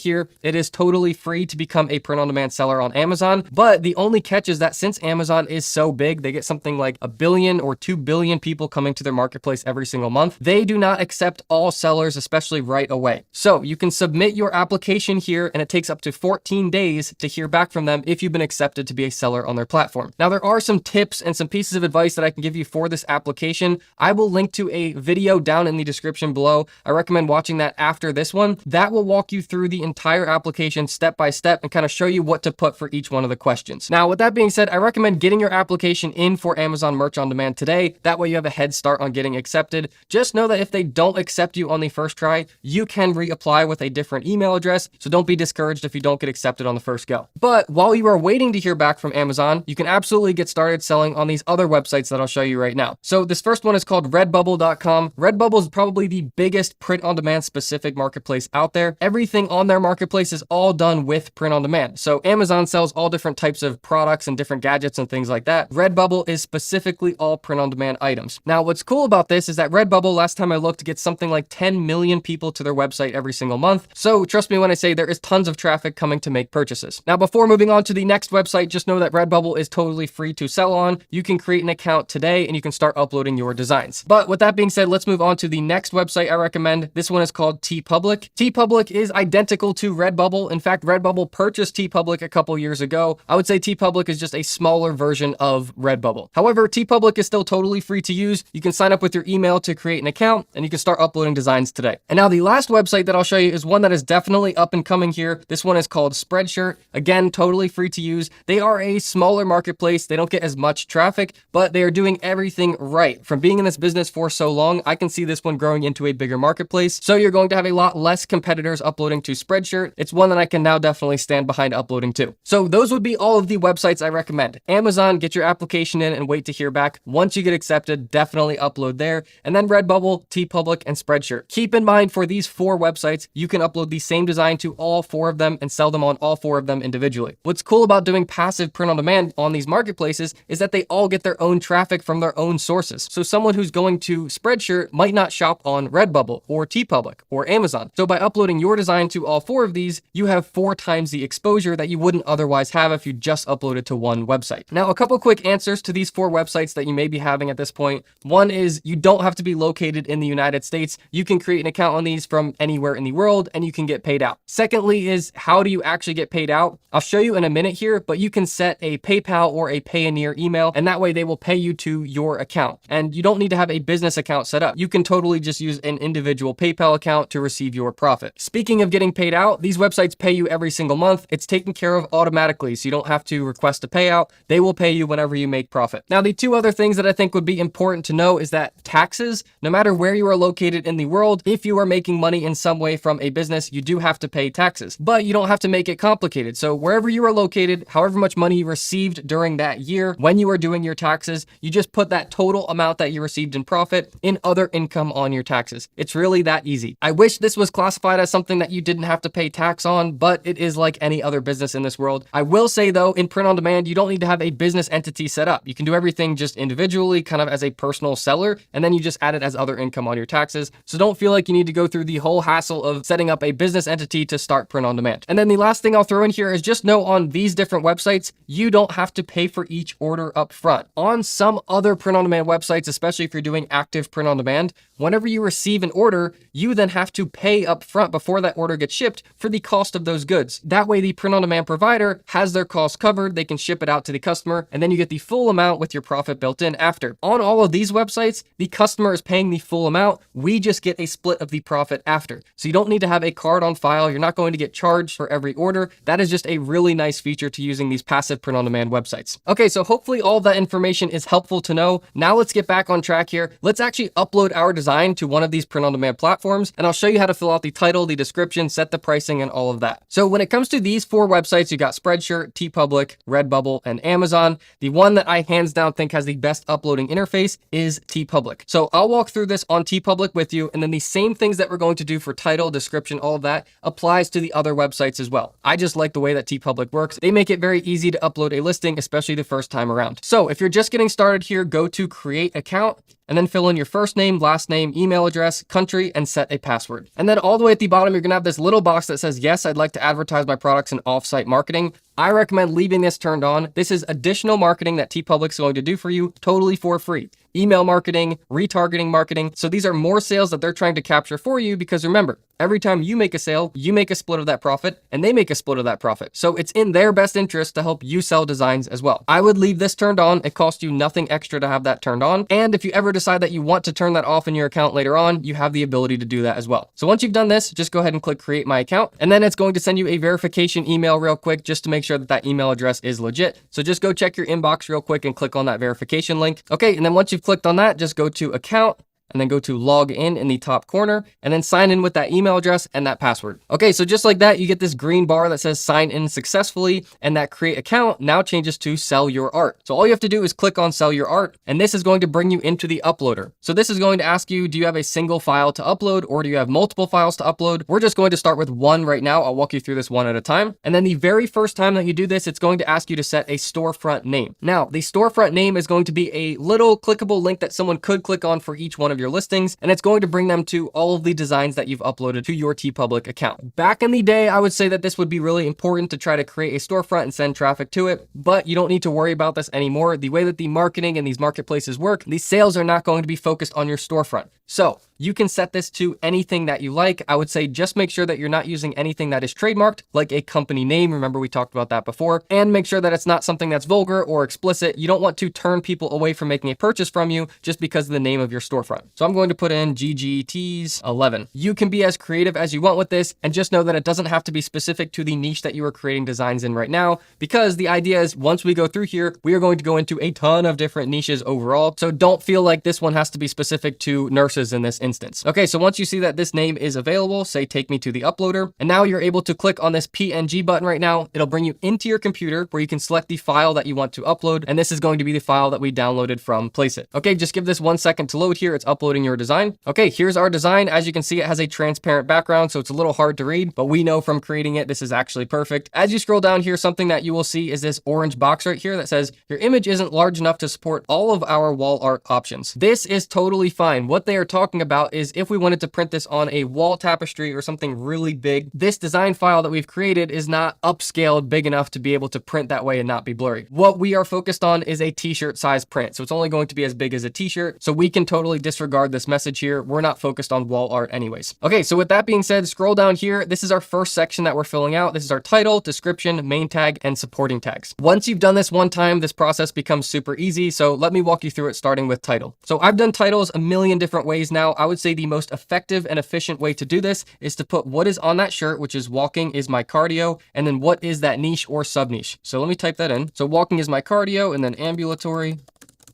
here. It is totally free to become a print-on-demand seller on Amazon, but the only catch is that since Amazon is so big, they get something like 1 billion or 2 billion people coming to their marketplace every single month. They do not accept all sellers, especially right away. So you can submit your application here, and it takes up to 14 days to hear back from them if you've been accepted to be a seller on their platform. Now, there are some tips and some pieces of advice that I can give you for this application. I will link to a video down in the description below. I recommend watching that after this one. That will walk you through the entire application step by step and kind of show you what to put for each one of the questions. Now, with that being said, I recommend getting your application in for Amazon Merch on Demand today. That way you have a head start on getting accepted. Just know that if they don't accept you on the first try, you can reapply with a different email address. So don't be discouraged if you don't get accepted on the first go. But while you are waiting to hear back from Amazon, you can absolutely get started selling on these other websites that I'll show you right now. So this first one is called Redbubble.com. Redbubble is probably the biggest print-on-demand specific marketplace out there. Everything on their marketplace is all done with print-on-demand. So Amazon sells all different types of products and different gadgets and things like that. Redbubble is specifically all print-on-demand items. Now, what's cool about this is that Redbubble, last time I looked, gets something like 10 million people to their website every single month. So trust me when I say there is tons of traffic coming to make purchases. Now, before moving on to the next website, just know that Redbubble is totally free to sell on. You can create an account today and you can start uploading your designs. But with that being said, let's move on to the next website I recommend. This one is called TeePublic. TeePublic is identical to Redbubble. In fact, Redbubble purchased TeePublic a couple years ago. I would say TeePublic is just a smaller version of Redbubble. However, TeePublic is still totally free to use. You can sign up with your email to create an account and you can start uploading designs today. And now the last website that I'll show you is one that is definitely up and coming here. This one is called Spreadshirt. Again, totally free to use. They are a smaller marketplace. They don't get as much traffic, but they are doing everything right. From being in this business for so long, I can see this one growing into a bigger marketplace. So you're going to have a lot less competitors uploading to Spreadshirt. It's one that I can now definitely stand behind uploading to. So those would be all of the websites I recommend. Amazon, get your application in and wait to hear back. Once you get accepted, definitely upload there. And then Redbubble, TeePublic, and Spreadshirt. Keep in mind for these 4 websites, you can upload the same design to all 4 of them and sell them on all 4 of them individually. What's cool about doing passive print on demand on these marketplaces is that they all get their own traffic from their own sources. So someone who's going to Spreadshirt might not shop on Redbubble or TeePublic or Amazon. So by uploading your design to all 4 of these, you have 4 times the exposure that you wouldn't otherwise have if you just uploaded to one website. Now, a couple quick answers to these 4 websites that you may be having at this point. One is you don't have to be located in the United States. You can create an account on these from anywhere anywhere in the world and you can get paid out. Secondly is, how do you actually get paid out? I'll show you in a minute here, but you can set a PayPal or a Payoneer email, and that way they will pay you to your account. And you don't need to have a business account set up. You can totally just use an individual PayPal account to receive your profit. Speaking of getting paid out, these websites pay you every single month. It's taken care of automatically, so you don't have to request a payout. They will pay you whenever you make profit. Now, the two other things that I think would be important to know is that taxes, no matter where you are located in the world, if you are making money in some way from a business, you do have to pay taxes, but you don't have to make it complicated. So wherever you are located, however much money you received during that year, when you are doing your taxes, you just put that total amount that you received in profit in other income on your taxes. It's really that easy. I wish this was classified as something that you didn't have to pay tax on, but it is like any other business in this world. I will say though, in print on demand, you don't need to have a business entity set up. You can do everything just individually, kind of as a personal seller, and then you just add it as other income on your taxes. So don't feel like you need to go through the whole hassle of setting up a business entity to start print on demand. And then the last thing I'll throw in here is just know on these different websites, you don't have to pay for each order up front. On some other print on demand websites, especially if you're doing active print on demand, whenever you receive an order, you then have to pay up front before that order gets shipped for the cost of those goods. That way the print on demand provider has their costs covered, they can ship it out to the customer, and then you get the full amount with your profit built in after. On all of these websites, the customer is paying the full amount, we just get a split of the profit after. So you don't need to have a card on file, you're not going to get charged for every order. That is just a really nice feature to using these passive print on demand websites. Okay, so hopefully all that information is helpful to know. Now let's get back on track here. Let's actually upload our design to one of these print on demand platforms, and I'll show you how to fill out the title, the description, set the pricing, and all of that. So when it comes to these four websites, you got Spreadshirt, TeePublic, Redbubble, and Amazon. The one that I hands down think has the best uploading interface is TeePublic. So I'll walk through this on TeePublic with you, and then the same things that we're going to do for title, description, all of that applies to the other websites as well. I just like the way that TeePublic works. They make it very easy to upload a listing, especially the first time around. So if you're just getting started here, go to create account, and then fill in your first name, last name, email address, country, and set a password. And then all the way at the bottom, you're gonna have this little box that says, yes, I'd like to advertise my products in off-site marketing. I recommend leaving this turned on. This is additional marketing that TeePublic is going to do for you totally for free. Email marketing, retargeting marketing. So these are more sales that they're trying to capture for you, because remember, every time you make a sale, you make a split of that profit and they make a split of that profit. So it's in their best interest to help you sell designs as well. I would leave this turned on. It costs you nothing extra to have that turned on. And if you ever decide that you want to turn that off in your account later on, you have the ability to do that as well. So once you've done this, just go ahead and click create my account. And then it's going to send you a verification email real quick, just to make sure that that email address is legit. So just go check your inbox real quick and click on that verification link. Okay, and then once you've clicked on that, just go to account, and then go to log in the top corner, and then sign in with that email address and that password. Okay, so just like that, you get this green bar that says sign in successfully, and that create account now changes to sell your art. So all you have to do is click on sell your art, and this is going to bring you into the uploader. So this is going to ask you, do you have a single file to upload, or do you have multiple files to upload? We're just going to start with one right now. I'll walk you through this one at a time. And then the very first time that you do this, it's going to ask you to set a storefront name. Now, the storefront name is going to be a little clickable link that someone could click on for each one of your listings, and it's going to bring them to all of the designs that you've uploaded to your TeePublic account. Back in the day, I would say that this would be really important to try to create a storefront and send traffic to it, but you don't need to worry about this anymore. The way that the marketing and these marketplaces work, these sales are not going to be focused on your storefront. So you can set this to anything that you like. I would say just make sure that you're not using anything that is trademarked, like a company name. Remember, we talked about that before. And make sure that it's not something that's vulgar or explicit. You don't want to turn people away from making a purchase from you just because of the name of your storefront. So I'm going to put in GGTs 11. You can be as creative as you want with this, and just know that it doesn't have to be specific to the niche that you are creating designs in right now, because the idea is once we go through here, we are going to go into a ton of different niches overall. So don't feel like this one has to be specific to nurses in this instance. Okay, so once you see that this name is available, say take me to the uploader, and now you're able to click on this PNG button right now. It'll bring you into your computer where you can select the file that you want to upload, and this is going to be the file that we downloaded from Placeit. Okay, just give this 1 second to load here. It's uploading your design. Okay, here's our design. As you can see, it has a transparent background, so it's a little hard to read, but we know from creating it, this is actually perfect. As you scroll down here, something that you will see is this orange box right here that says your image isn't large enough to support all of our wall art options. This is totally fine. What they are talking about is if we wanted to print this on a wall tapestry or something really big, this design file that we've created is not upscaled big enough to be able to print that way and not be blurry. What we are focused on is a t-shirt size print. So it's only going to be as big as a t-shirt. So we can totally disregard disregard this message here. We're not focused on wall art anyways. Okay, so with that being said, scroll down here. This is our first section that we're filling out. This is our title, description, main tag, and supporting tags. Once you've done this one time, this process becomes super easy. So let me walk you through it, starting with title. So I've done titles a million different ways now. I would say the most effective and efficient way to do this is to put what is on that shirt, which is walking is my cardio, and then what is that niche or sub niche. So let me type that in. So walking is my cardio, and then ambulatory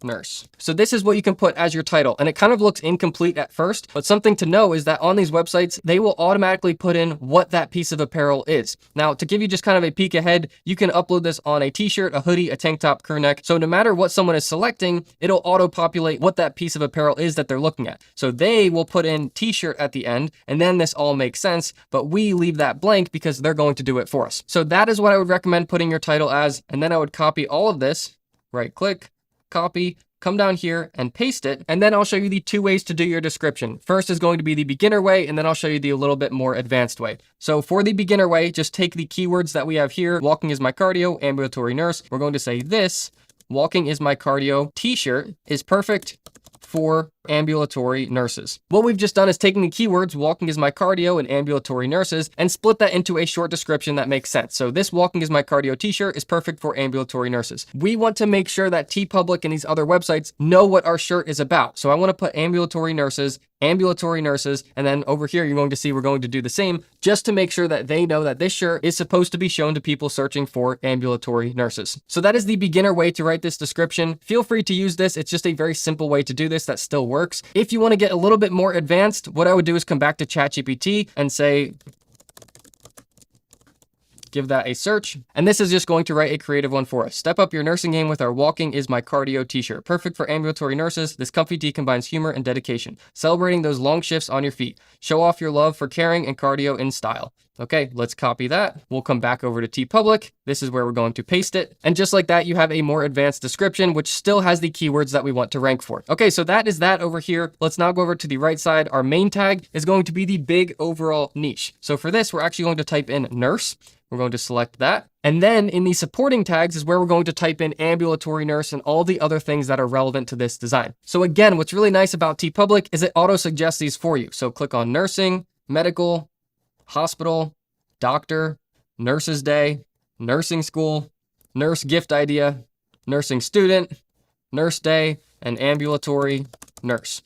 nurse. So this is what you can put as your title, and it kind of looks incomplete at first, but something to know is that on these websites, they will automatically put in what that piece of apparel is. Now, to give you just kind of a peek ahead, you can upload this on a t-shirt, a hoodie, a tank top, crew neck. So no matter what someone is selecting, it'll auto-populate what that piece of apparel is that they're looking at. So they will put in t-shirt at the end, and then this all makes sense, but we leave that blank because they're going to do it for us. So that is what I would recommend putting your title as, and then I would copy all of this, right click, copy, come down here and paste it, and then I'll show you the two ways to do your description. First is going to be the beginner way, and then I'll show you the a little bit more advanced way. So for the beginner way, just take the keywords that we have here. Walking is my cardio, ambulatory nurse. We're going to say this, walking is my cardio t-shirt is perfect for ambulatory nurses. What we've just done is taking the keywords walking is my cardio and ambulatory nurses and split that into a short description that makes sense. So this walking is my cardio t-shirt is perfect for ambulatory nurses. We want to make sure that TeePublic and these other websites know what our shirt is about. So I want to put ambulatory nurses, and then over here, you're going to see we're going to do the same just to make sure that they know that this shirt is supposed to be shown to people searching for ambulatory nurses. So that is the beginner way to write this description. Feel free to use this. It's just a very simple way to do this that still works. If you want to get a little bit more advanced, what I would do is come back to ChatGPT and say, give that a search. And this is just going to write a creative one for us. Step up your nursing game with our walking is my cardio t-shirt. Perfect for ambulatory nurses. This comfy tee combines humor and dedication. Celebrating those long shifts on your feet. Show off your love for caring and cardio in style. Okay, let's copy that. We'll come back over to TeePublic. This is where we're going to paste it. And just like that, you have a more advanced description, which still has the keywords that we want to rank for. Okay, so that is that over here. Let's now go over to the right side. Our main tag is going to be the big overall niche. So for this, we're actually going to type in nurse. We're going to select that. And then in the supporting tags is where we're going to type in ambulatory nurse and all the other things that are relevant to this design. So again, what's really nice about TeePublic is it auto suggests these for you. So click on nursing, medical, hospital, doctor, nurse's day, nursing school, nurse gift idea, nursing student, nurse day, and ambulatory nurse.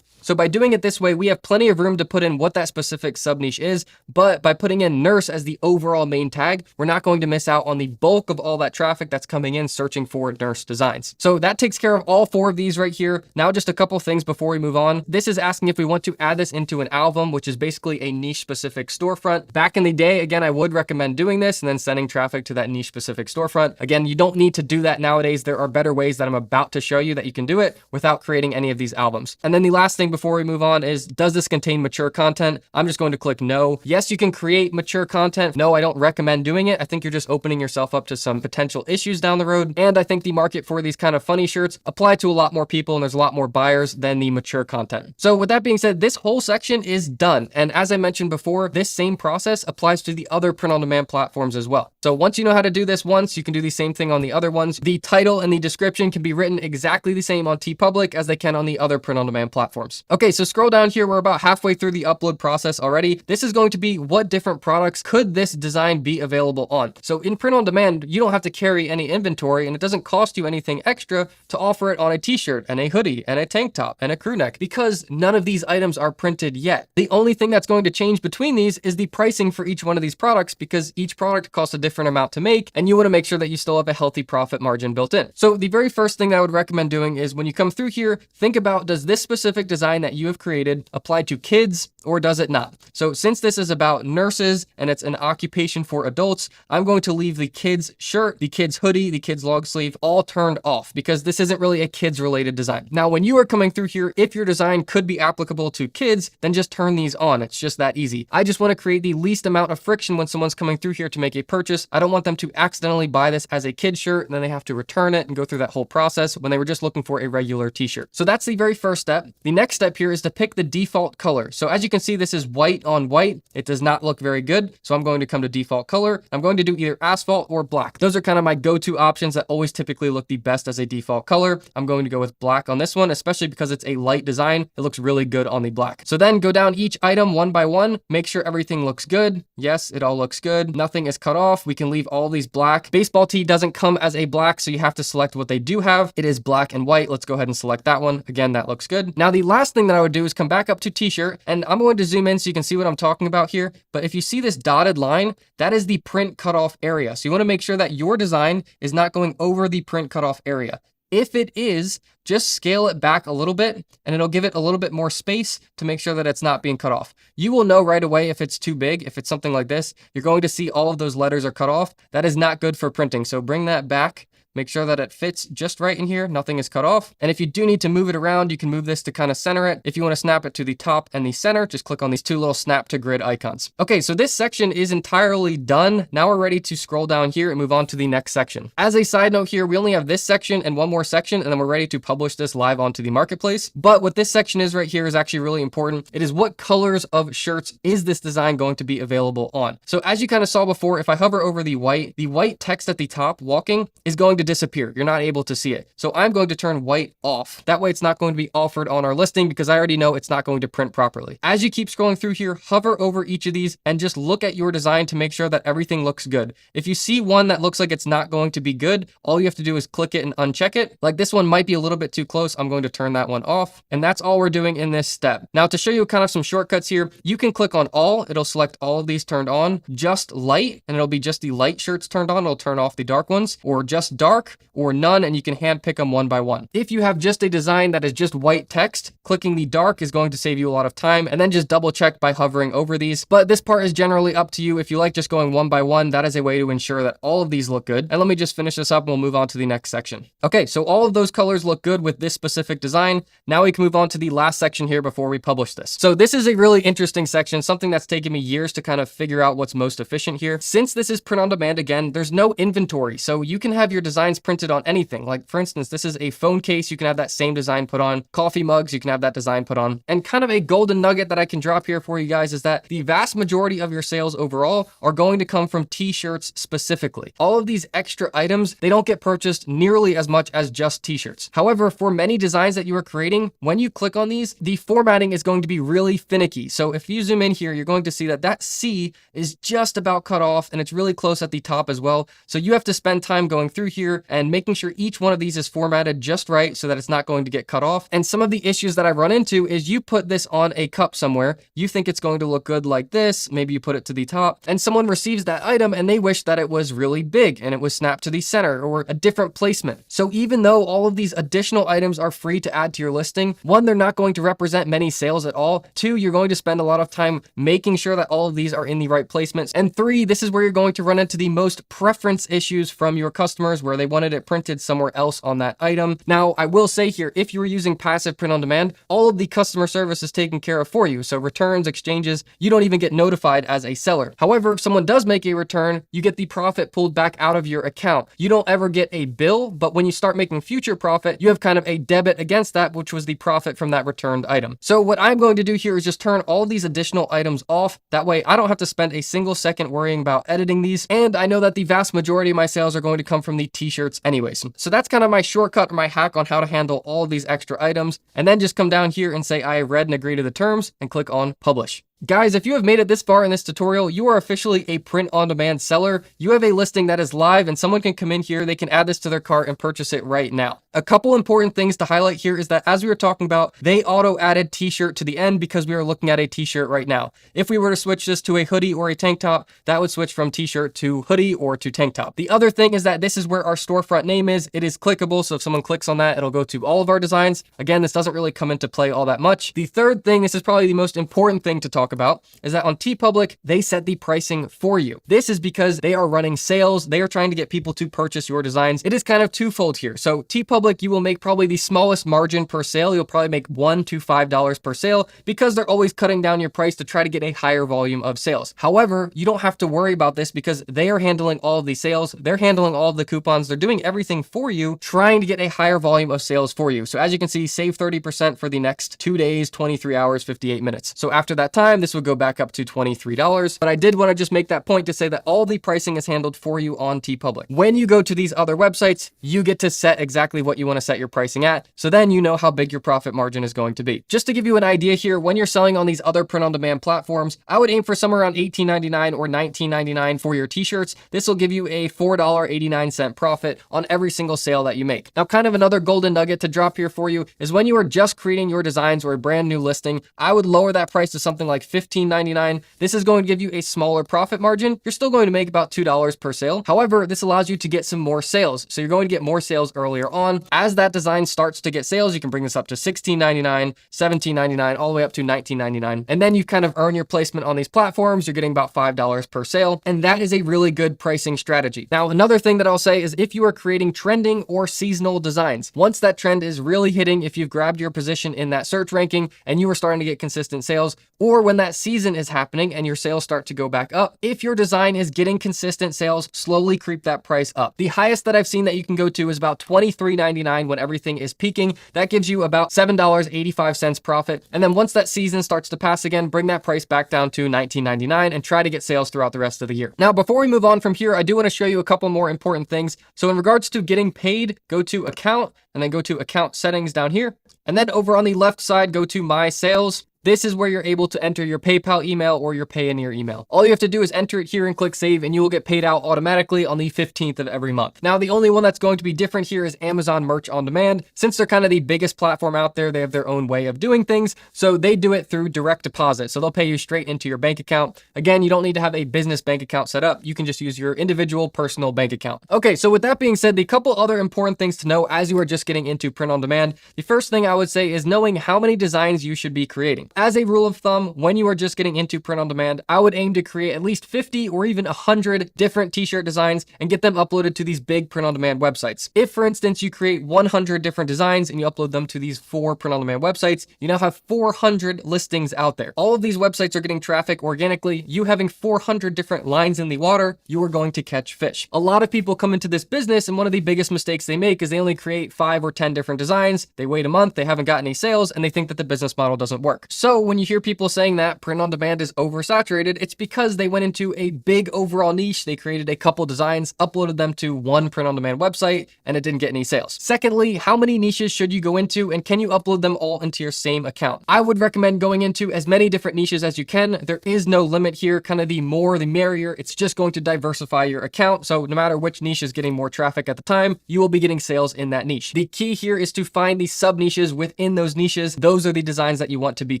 So by doing it this way, we have plenty of room to put in what that specific sub niche is, but by putting in nurse as the overall main tag, we're not going to miss out on the bulk of all that traffic that's coming in searching for nurse designs. So that takes care of all four of these right here. Now just a couple things before we move on. This is asking if we want to add this into an album, which is basically a niche specific storefront. Back in the day, again, I would recommend doing this and then sending traffic to that niche specific storefront. Again, you don't need to do that nowadays. There are better ways that I'm about to show you that you can do it without creating any of these albums. And then the last thing before we move on is, does this contain mature content? I'm just going to click no. Yes, you can create mature content. No, I don't recommend doing it. I think you're just opening yourself up to some potential issues down the road. And I think the market for these kind of funny shirts apply to a lot more people and there's a lot more buyers than the mature content. So with that being said, this whole section is done. And as I mentioned before, this same process applies to the other print-on-demand platforms as well. So once you know how to do this once, you can do the same thing on the other ones. The title and the description can be written exactly the same on TeePublic as they can on the other print-on-demand platforms. Okay, so scroll down here. We're about halfway through the upload process already. This is going to be what different products could this design be available on. So in print on demand, you don't have to carry any inventory and it doesn't cost you anything extra to offer it on a t-shirt and a hoodie and a tank top and a crew neck because none of these items are printed yet. The only thing that's going to change between these is the pricing for each one of these products because each product costs a different amount to make and you want to make sure that you still have a healthy profit margin built in. So the very first thing that I would recommend doing is when you come through here, think about, does this specific design that you have created apply to kids or does it not? So since this is about nurses and it's an occupation for adults, I'm going to leave the kids shirt, the kids hoodie, the kids long sleeve all turned off because this isn't really a kids related design. Now, when you are coming through here, if your design could be applicable to kids, then just turn these on. It's just that easy. I just want to create the least amount of friction when someone's coming through here to make a purchase purchase. I don't want them to accidentally buy this as a kid shirt and then they have to return it and go through that whole process when they were just looking for a regular t-shirt. So that's the very first step. The next step here is to pick the default color. So as you can see, this is white on white. It does not look very good. So I'm going to come to default color. I'm going to do either asphalt or black. Those are kind of my go-to options that always typically look the best as a default color. I'm going to go with black on this one, especially because it's a light design. It looks really good on the black. So then go down each item one by one, make sure everything looks good. Yes, it all looks good. Nothing is cut off. We can leave all these black. Baseball tee doesn't come as a black, so you have to select what they do have. It is black and white. Let's go ahead and select that one. Again, that looks good. Now, the last thing that I would do is come back up to t-shirt, and I'm going to zoom in so you can see what I'm talking about here. But if you see this dotted line, that is the print cutoff area. So you want to make sure that your design is not going over the print cutoff area. If it is, just scale it back a little bit and it'll give it a little bit more space to make sure that it's not being cut off. You will know right away if it's too big. If it's something like this, you're going to see all of those letters are cut off. That is not good for printing. So bring that back. Make sure that it fits just right in here. Nothing is cut off. And if you do need to move it around, you can move this to kind of center it. If you want to snap it to the top and the center, just click on these two little snap to grid icons. Okay, so this section is entirely done. Now we're ready to scroll down here and move on to the next section. As a side note here, we only have this section and one more section, and then we're ready to publish this live onto the marketplace. But what this section is right here is actually really important. It is what colors of shirts is this design going to be available on? So as you kind of saw before, if I hover over the white text at the top, walking, is going to disappear. You're not able to see it. So I'm going to turn white off. That way it's not going to be offered on our listing because I already know it's not going to print properly. As you keep scrolling through here, hover over each of these and just look at your design to make sure that everything looks good. If you see one that looks like it's not going to be good, all you have to do is click it and uncheck it. Like this one might be a little bit too close. I'm going to turn that one off. And that's all we're doing in this step. Now to show you kind of some shortcuts here, you can click on all. It'll select all of these turned on, just light, and it'll be just the light shirts turned on. It'll turn off the dark ones, or just dark, or none, and you can hand pick them one by one. If you have just a design that is just white text, clicking the dark is going to save you a lot of time, and then just double check by hovering over these. But this part is generally up to you. If you like just going one by one, that is a way to ensure that all of these look good. And let me just finish this up and we'll move on to the next section. Okay, so all of those colors look good with this specific design. Now we can move on to the last section here before we publish this. So this is a really interesting section, something that's taken me years to kind of figure out what's most efficient here. Since this is print on demand, again, there's no inventory. So you can have your designs printed on anything. Like for instance, this is a phone case. You can have that same design put on. Coffee mugs, you can have that design put on. And kind of a golden nugget that I can drop here for you guys is that the vast majority of your sales overall are going to come from t-shirts specifically. All of these extra items, they don't get purchased nearly as much as just t-shirts. However, for many designs that you are creating, when you click on these, the formatting is going to be really finicky. So if you zoom in here, you're going to see that that C is just about cut off and it's really close at the top as well. So you have to spend time going through here and making sure each one of these is formatted just right so that it's not going to get cut off. And some of the issues that I've run into is you put this on a cup somewhere, you think it's going to look good like this, maybe you put it to the top, and someone receives that item and they wish that it was really big and it was snapped to the center or a different placement. So even though all of these additional items are free to add to your listing, one, they're not going to represent many sales at all. Two, you're going to spend a lot of time making sure that all of these are in the right placements. And three, this is where you're going to run into the most preference issues from your customers where they wanted it printed somewhere else on that item. Now, I will say here, if you were using passive print on demand, all of the customer service is taken care of for you. So returns, exchanges, you don't even get notified as a seller. However, if someone does make a return, you get the profit pulled back out of your account. You don't ever get a bill, but when you start making future profit, you have kind of a debit against that, which was the profit from that returned item. So what I'm going to do here is just turn all these additional items off. That way I don't have to spend a single second worrying about editing these. And I know that the vast majority of my sales are going to come from the t-shirts anyways. So that's kind of my shortcut or my hack on how to handle all of these extra items. And then just come down here and say, I read and agree to the terms and click on publish. Guys, if you have made it this far in this tutorial, you are officially a print-on-demand seller. You have a listing that is live and someone can come in here, they can add this to their cart and purchase it right now. A couple important things to highlight here is that as we were talking about, they auto-added t-shirt to the end because we are looking at a t-shirt right now. If we were to switch this to a hoodie or a tank top, that would switch from t-shirt to hoodie or to tank top. The other thing is that this is where our storefront name is. It is clickable, so if someone clicks on that, it'll go to all of our designs. Again, this doesn't really come into play all that much. The third thing, this is probably the most important thing to talk talk about is that on TeePublic, they set the pricing for you. This is because they are running sales. They are trying to get people to purchase your designs. It is kind of twofold here. So TeePublic, you will make probably the smallest margin per sale. You'll probably make $1 to $5 per sale because they're always cutting down your price to try to get a higher volume of sales. However, you don't have to worry about this because they are handling all of the sales. They're handling all of the coupons. They're doing everything for you, trying to get a higher volume of sales for you. So as you can see, save 30% for the next 2 days, 23 hours, 58 minutes. So after that time, this would go back up to $23. But I did want to just make that point to say that all the pricing is handled for you on TeePublic. When you go to these other websites, you get to set exactly what you want to set your pricing at. So then you know how big your profit margin is going to be. Just to give you an idea here, when you're selling on these other print-on-demand platforms, I would aim for somewhere around $18.99 or $19.99 for your t-shirts. This will give you a $4.89 profit on every single sale that you make. Now, kind of another golden nugget to drop here for you is when you are just creating your designs or a brand new listing, I would lower that price to something like $15.99. This is going to give you a smaller profit margin. You're still going to make about $2 per sale. However, this allows you to get some more sales. So you're going to get more sales earlier on. As that design starts to get sales, you can bring this up to $16.99, $17.99, all the way up to $19.99. And then you kind of earn your placement on these platforms. You're getting about $5 per sale. And that is a really good pricing strategy. Now, another thing that I'll say is if you are creating trending or seasonal designs, once that trend is really hitting, if you've grabbed your position in that search ranking and you are starting to get consistent sales, or when that season is happening and your sales start to go back up, if your design is getting consistent sales, slowly creep that price up. The highest that I've seen that you can go to is about $23.99 when everything is peaking. That gives you about $7.85 profit. And then once that season starts to pass again, bring that price back down to $19.99 and try to get sales throughout the rest of the year. Now, before we move on from here, I do want to show you a couple more important things. So in regards to getting paid, go to account and then go to account settings down here. And then over on the left side, go to my sales. This is where you're able to enter your PayPal email or your Payoneer email. All you have to do is enter it here and click save, and you will get paid out automatically on the 15th of every month. Now, the only one that's going to be different here is Amazon Merch on Demand. Since they're kind of the biggest platform out there, they have their own way of doing things. So they do it through direct deposit. So they'll pay you straight into your bank account. Again, you don't need to have a business bank account set up. You can just use your individual personal bank account. Okay, so with that being said, the couple other important things to know as you are just getting into print on demand. The first thing I would say is knowing how many designs you should be creating. As a rule of thumb, when you are just getting into print on demand, I would aim to create at least 50 or even 100 different t-shirt designs and get them uploaded to these big print on demand websites. If, for instance, you create 100 different designs and you upload them to these 4 print on demand websites, you now have 400 listings out there. All of these websites are getting traffic organically. You having 400 different lines in the water, you are going to catch fish. A lot of people come into this business, and one of the biggest mistakes they make is they only create 5 or 10 different designs. They wait a month, they haven't got any sales, and they think that the business model doesn't work. So when you hear people saying that print on demand is oversaturated, it's because they went into a big overall niche. They created a couple designs, uploaded them to one print on demand website, and it didn't get any sales. Secondly, how many niches should you go into, and can you upload them all into your same account? I would recommend going into as many different niches as you can. There is no limit here, kind of the more the merrier. It's just going to diversify your account. So no matter which niche is getting more traffic at the time, you will be getting sales in that niche. The key here is to find the sub niches within those niches. Those are the designs that you want to be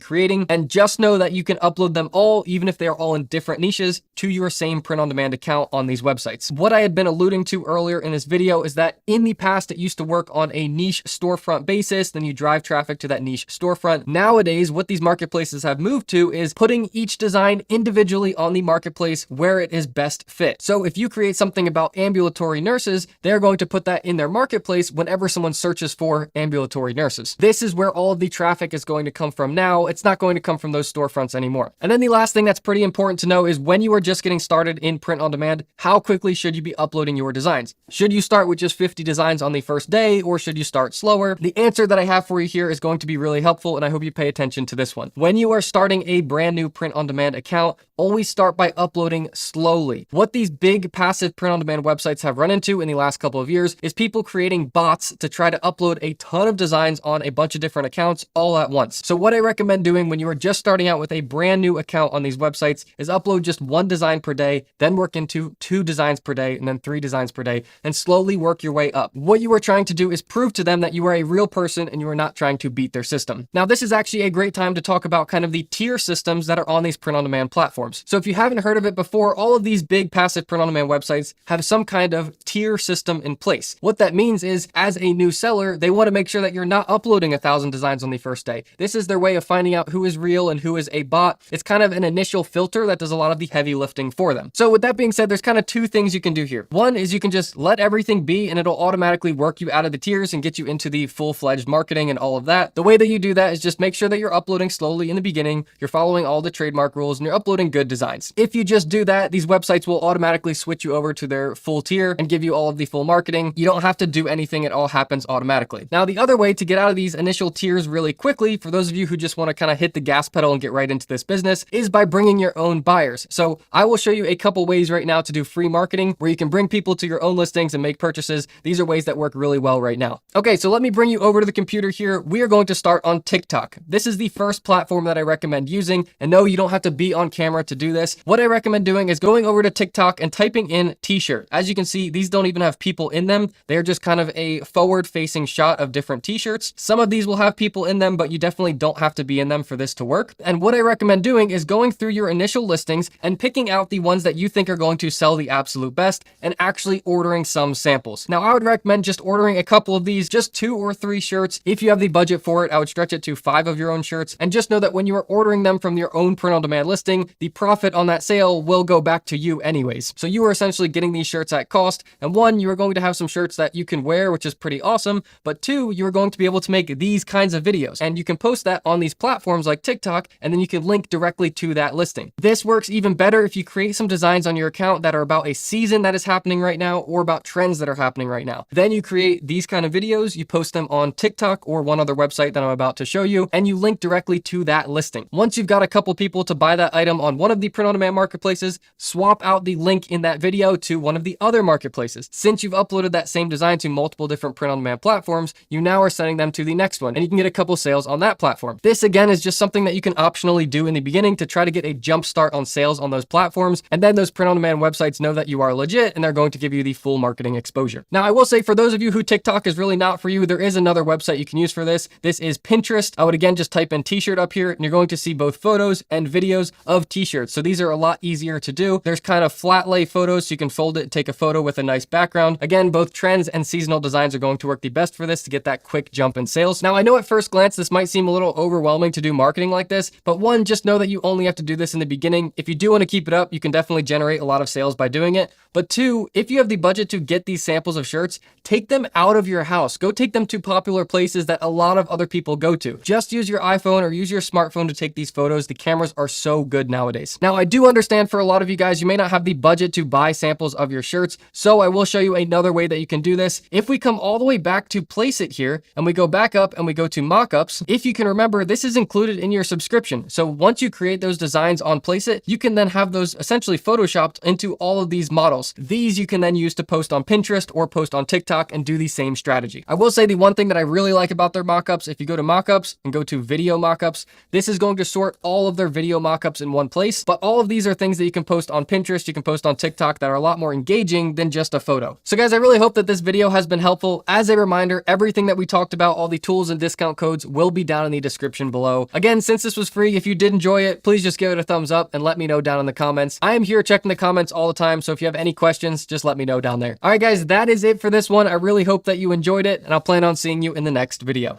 creating, and just know that you can upload them all, even if they are all in different niches, to your same print on demand account on these websites. What I had been alluding to earlier in this video is that in the past, it used to work on a niche storefront basis. Then you drive traffic to that niche storefront. Nowadays, what these marketplaces have moved to is putting each design individually on the marketplace where it is best fit. So if you create something about ambulatory nurses, they're going to put that in their marketplace whenever someone searches for ambulatory nurses. This is where all of the traffic is going to come from now. It's not going to come from those storefronts anymore. And then the last thing that's pretty important to know is when you are just getting started in print on demand, how quickly should you be uploading your designs? Should you start with just 50 designs on the first day, or should you start slower? The answer that I have for you here is going to be really helpful, and I hope you pay attention to this one. When you are starting a brand new print on demand account, always start by uploading slowly. What these big passive print on demand websites have run into in the last couple of years is people creating bots to try to upload a ton of designs on a bunch of different accounts all at once. So what I recommend doing when you are just starting out with a brand new account on these websites is upload just 1 design per day, then work into 2 designs per day, and then 3 designs per day, and slowly work your way up. What you are trying to do is prove to them that you are a real person and you are not trying to beat their system. Now, this is actually a great time to talk about kind of the tier systems that are on these print on demand platforms. So if you haven't heard of it before, all of these big passive print on demand websites have some kind of tier system in place. What that means is, as a new seller, they want to make sure that you're not uploading 1,000 designs on the first day. This is their way of finding out who is real and who is a bot. It's kind of an initial filter that does a lot of the heavy lifting for them. So with that being said, there's kind of two things you can do here. One is you can just let everything be and it'll automatically work you out of the tiers and get you into the full-fledged marketing and all of that. The way that you do that is just make sure that you're uploading slowly in the beginning, you're following all the trademark rules, and you're uploading good designs. If you just do that, these websites will automatically switch you over to their full tier and give you all of the full marketing. You don't have to do anything, it all happens automatically. Now, the other way to get out of these initial tiers really quickly, for those of you who just want to kind of hit the gas pedal and get right into this business, is by bringing your own buyers. So I will show you a couple ways right now to do free marketing where you can bring people to your own listings and make purchases. These are ways that work really well right now. Okay, so let me bring you over to the computer here. We are going to start on TikTok. This is the first platform that I recommend using. And no, you don't have to be on camera to do this. What I recommend doing is going over to TikTok and typing in t-shirt. As you can see, these don't even have people in them. They're just kind of a forward-facing shot of different t-shirts. Some of these will have people in them, but you definitely don't have to be in them for this to work. And what I recommend doing is going through your initial listings and picking out the ones that you think are going to sell the absolute best and actually ordering some samples. Now, I would recommend just ordering a couple of these, just 2 or 3 shirts. If you have the budget for it, I would stretch it to 5 of your own shirts. And just know that when you are ordering them from your own print-on-demand listing, the profit on that sale will go back to you anyways. So you are essentially getting these shirts at cost. And 1, you are going to have some shirts that you can wear, which is pretty awesome. But 2, you are going to be able to make these kinds of videos. And you can post that on these platforms like TikTok, and then you can link directly to that listing. This works even better if you create some designs on your account that are about a season that is happening right now or about trends that are happening right now. Then you create these kind of videos, you post them on TikTok or one other website that I'm about to show you, and you link directly to that listing. Once you've got a couple people to buy that item on one of the print-on-demand marketplaces, swap out the link in that video to one of the other marketplaces. Since you've uploaded that same design to multiple different print-on-demand platforms, you now are sending them to the next one, and you can get a couple sales on that platform. This again is just something that you can optionally do in the beginning to try to get a jump start on sales on those platforms, and then those print-on-demand websites know that you are legit and they're going to give you the full marketing exposure. Now, I will say for those of you who TikTok is really not for you, there is another website you can use for this. This is Pinterest. I would again just type in t-shirt up here and you're going to see both photos and videos of t-shirts. So these are a lot easier to do. There's kind of flat lay photos, so you can fold it and take a photo with a nice background. Again, both trends and seasonal designs are going to work the best for this to get that quick jump in sales. Now, I know at first glance this might seem a little overwhelming to do marketing like this, but 1, just know that you only have to do this in the beginning. If you do want to keep it up, you can definitely generate a lot of sales by doing it. But 2, if you have the budget to get these samples of shirts, take them out of your house. Go take them to popular places that a lot of other people go to. Just use your iPhone or use your smartphone to take these photos. The cameras are so good nowadays. Now, I do understand for a lot of you guys, you may not have the budget to buy samples of your shirts, so I will show you another way that you can do this. If we come all the way back to Place It here, and we go back up and we go to Mockups, if you can remember, this is included in your subscription. So once you create those designs on Place It, you can then have those essentially photoshopped into all of these models. These you can then use to post on Pinterest or post on TikTok and do the same strategy. I will say the one thing that I really like about their mockups, if you go to mockups and go to video mockups, this is going to sort all of their video mockups in one place. But all of these are things that you can post on Pinterest, you can post on TikTok that are a lot more engaging than just a photo. So guys, I really hope that this video has been helpful. As a reminder, everything that we talked about, all the tools and discount codes will be down in the description below. Again, since this was free, if you did enjoy it, please just give it a thumbs up and let me know down in the comments. I am here checking the comments all the time, so if you have any questions, just let me know down there. All right, guys, that is it for this one. I really hope that you enjoyed it, and I'll plan on seeing you in the next video.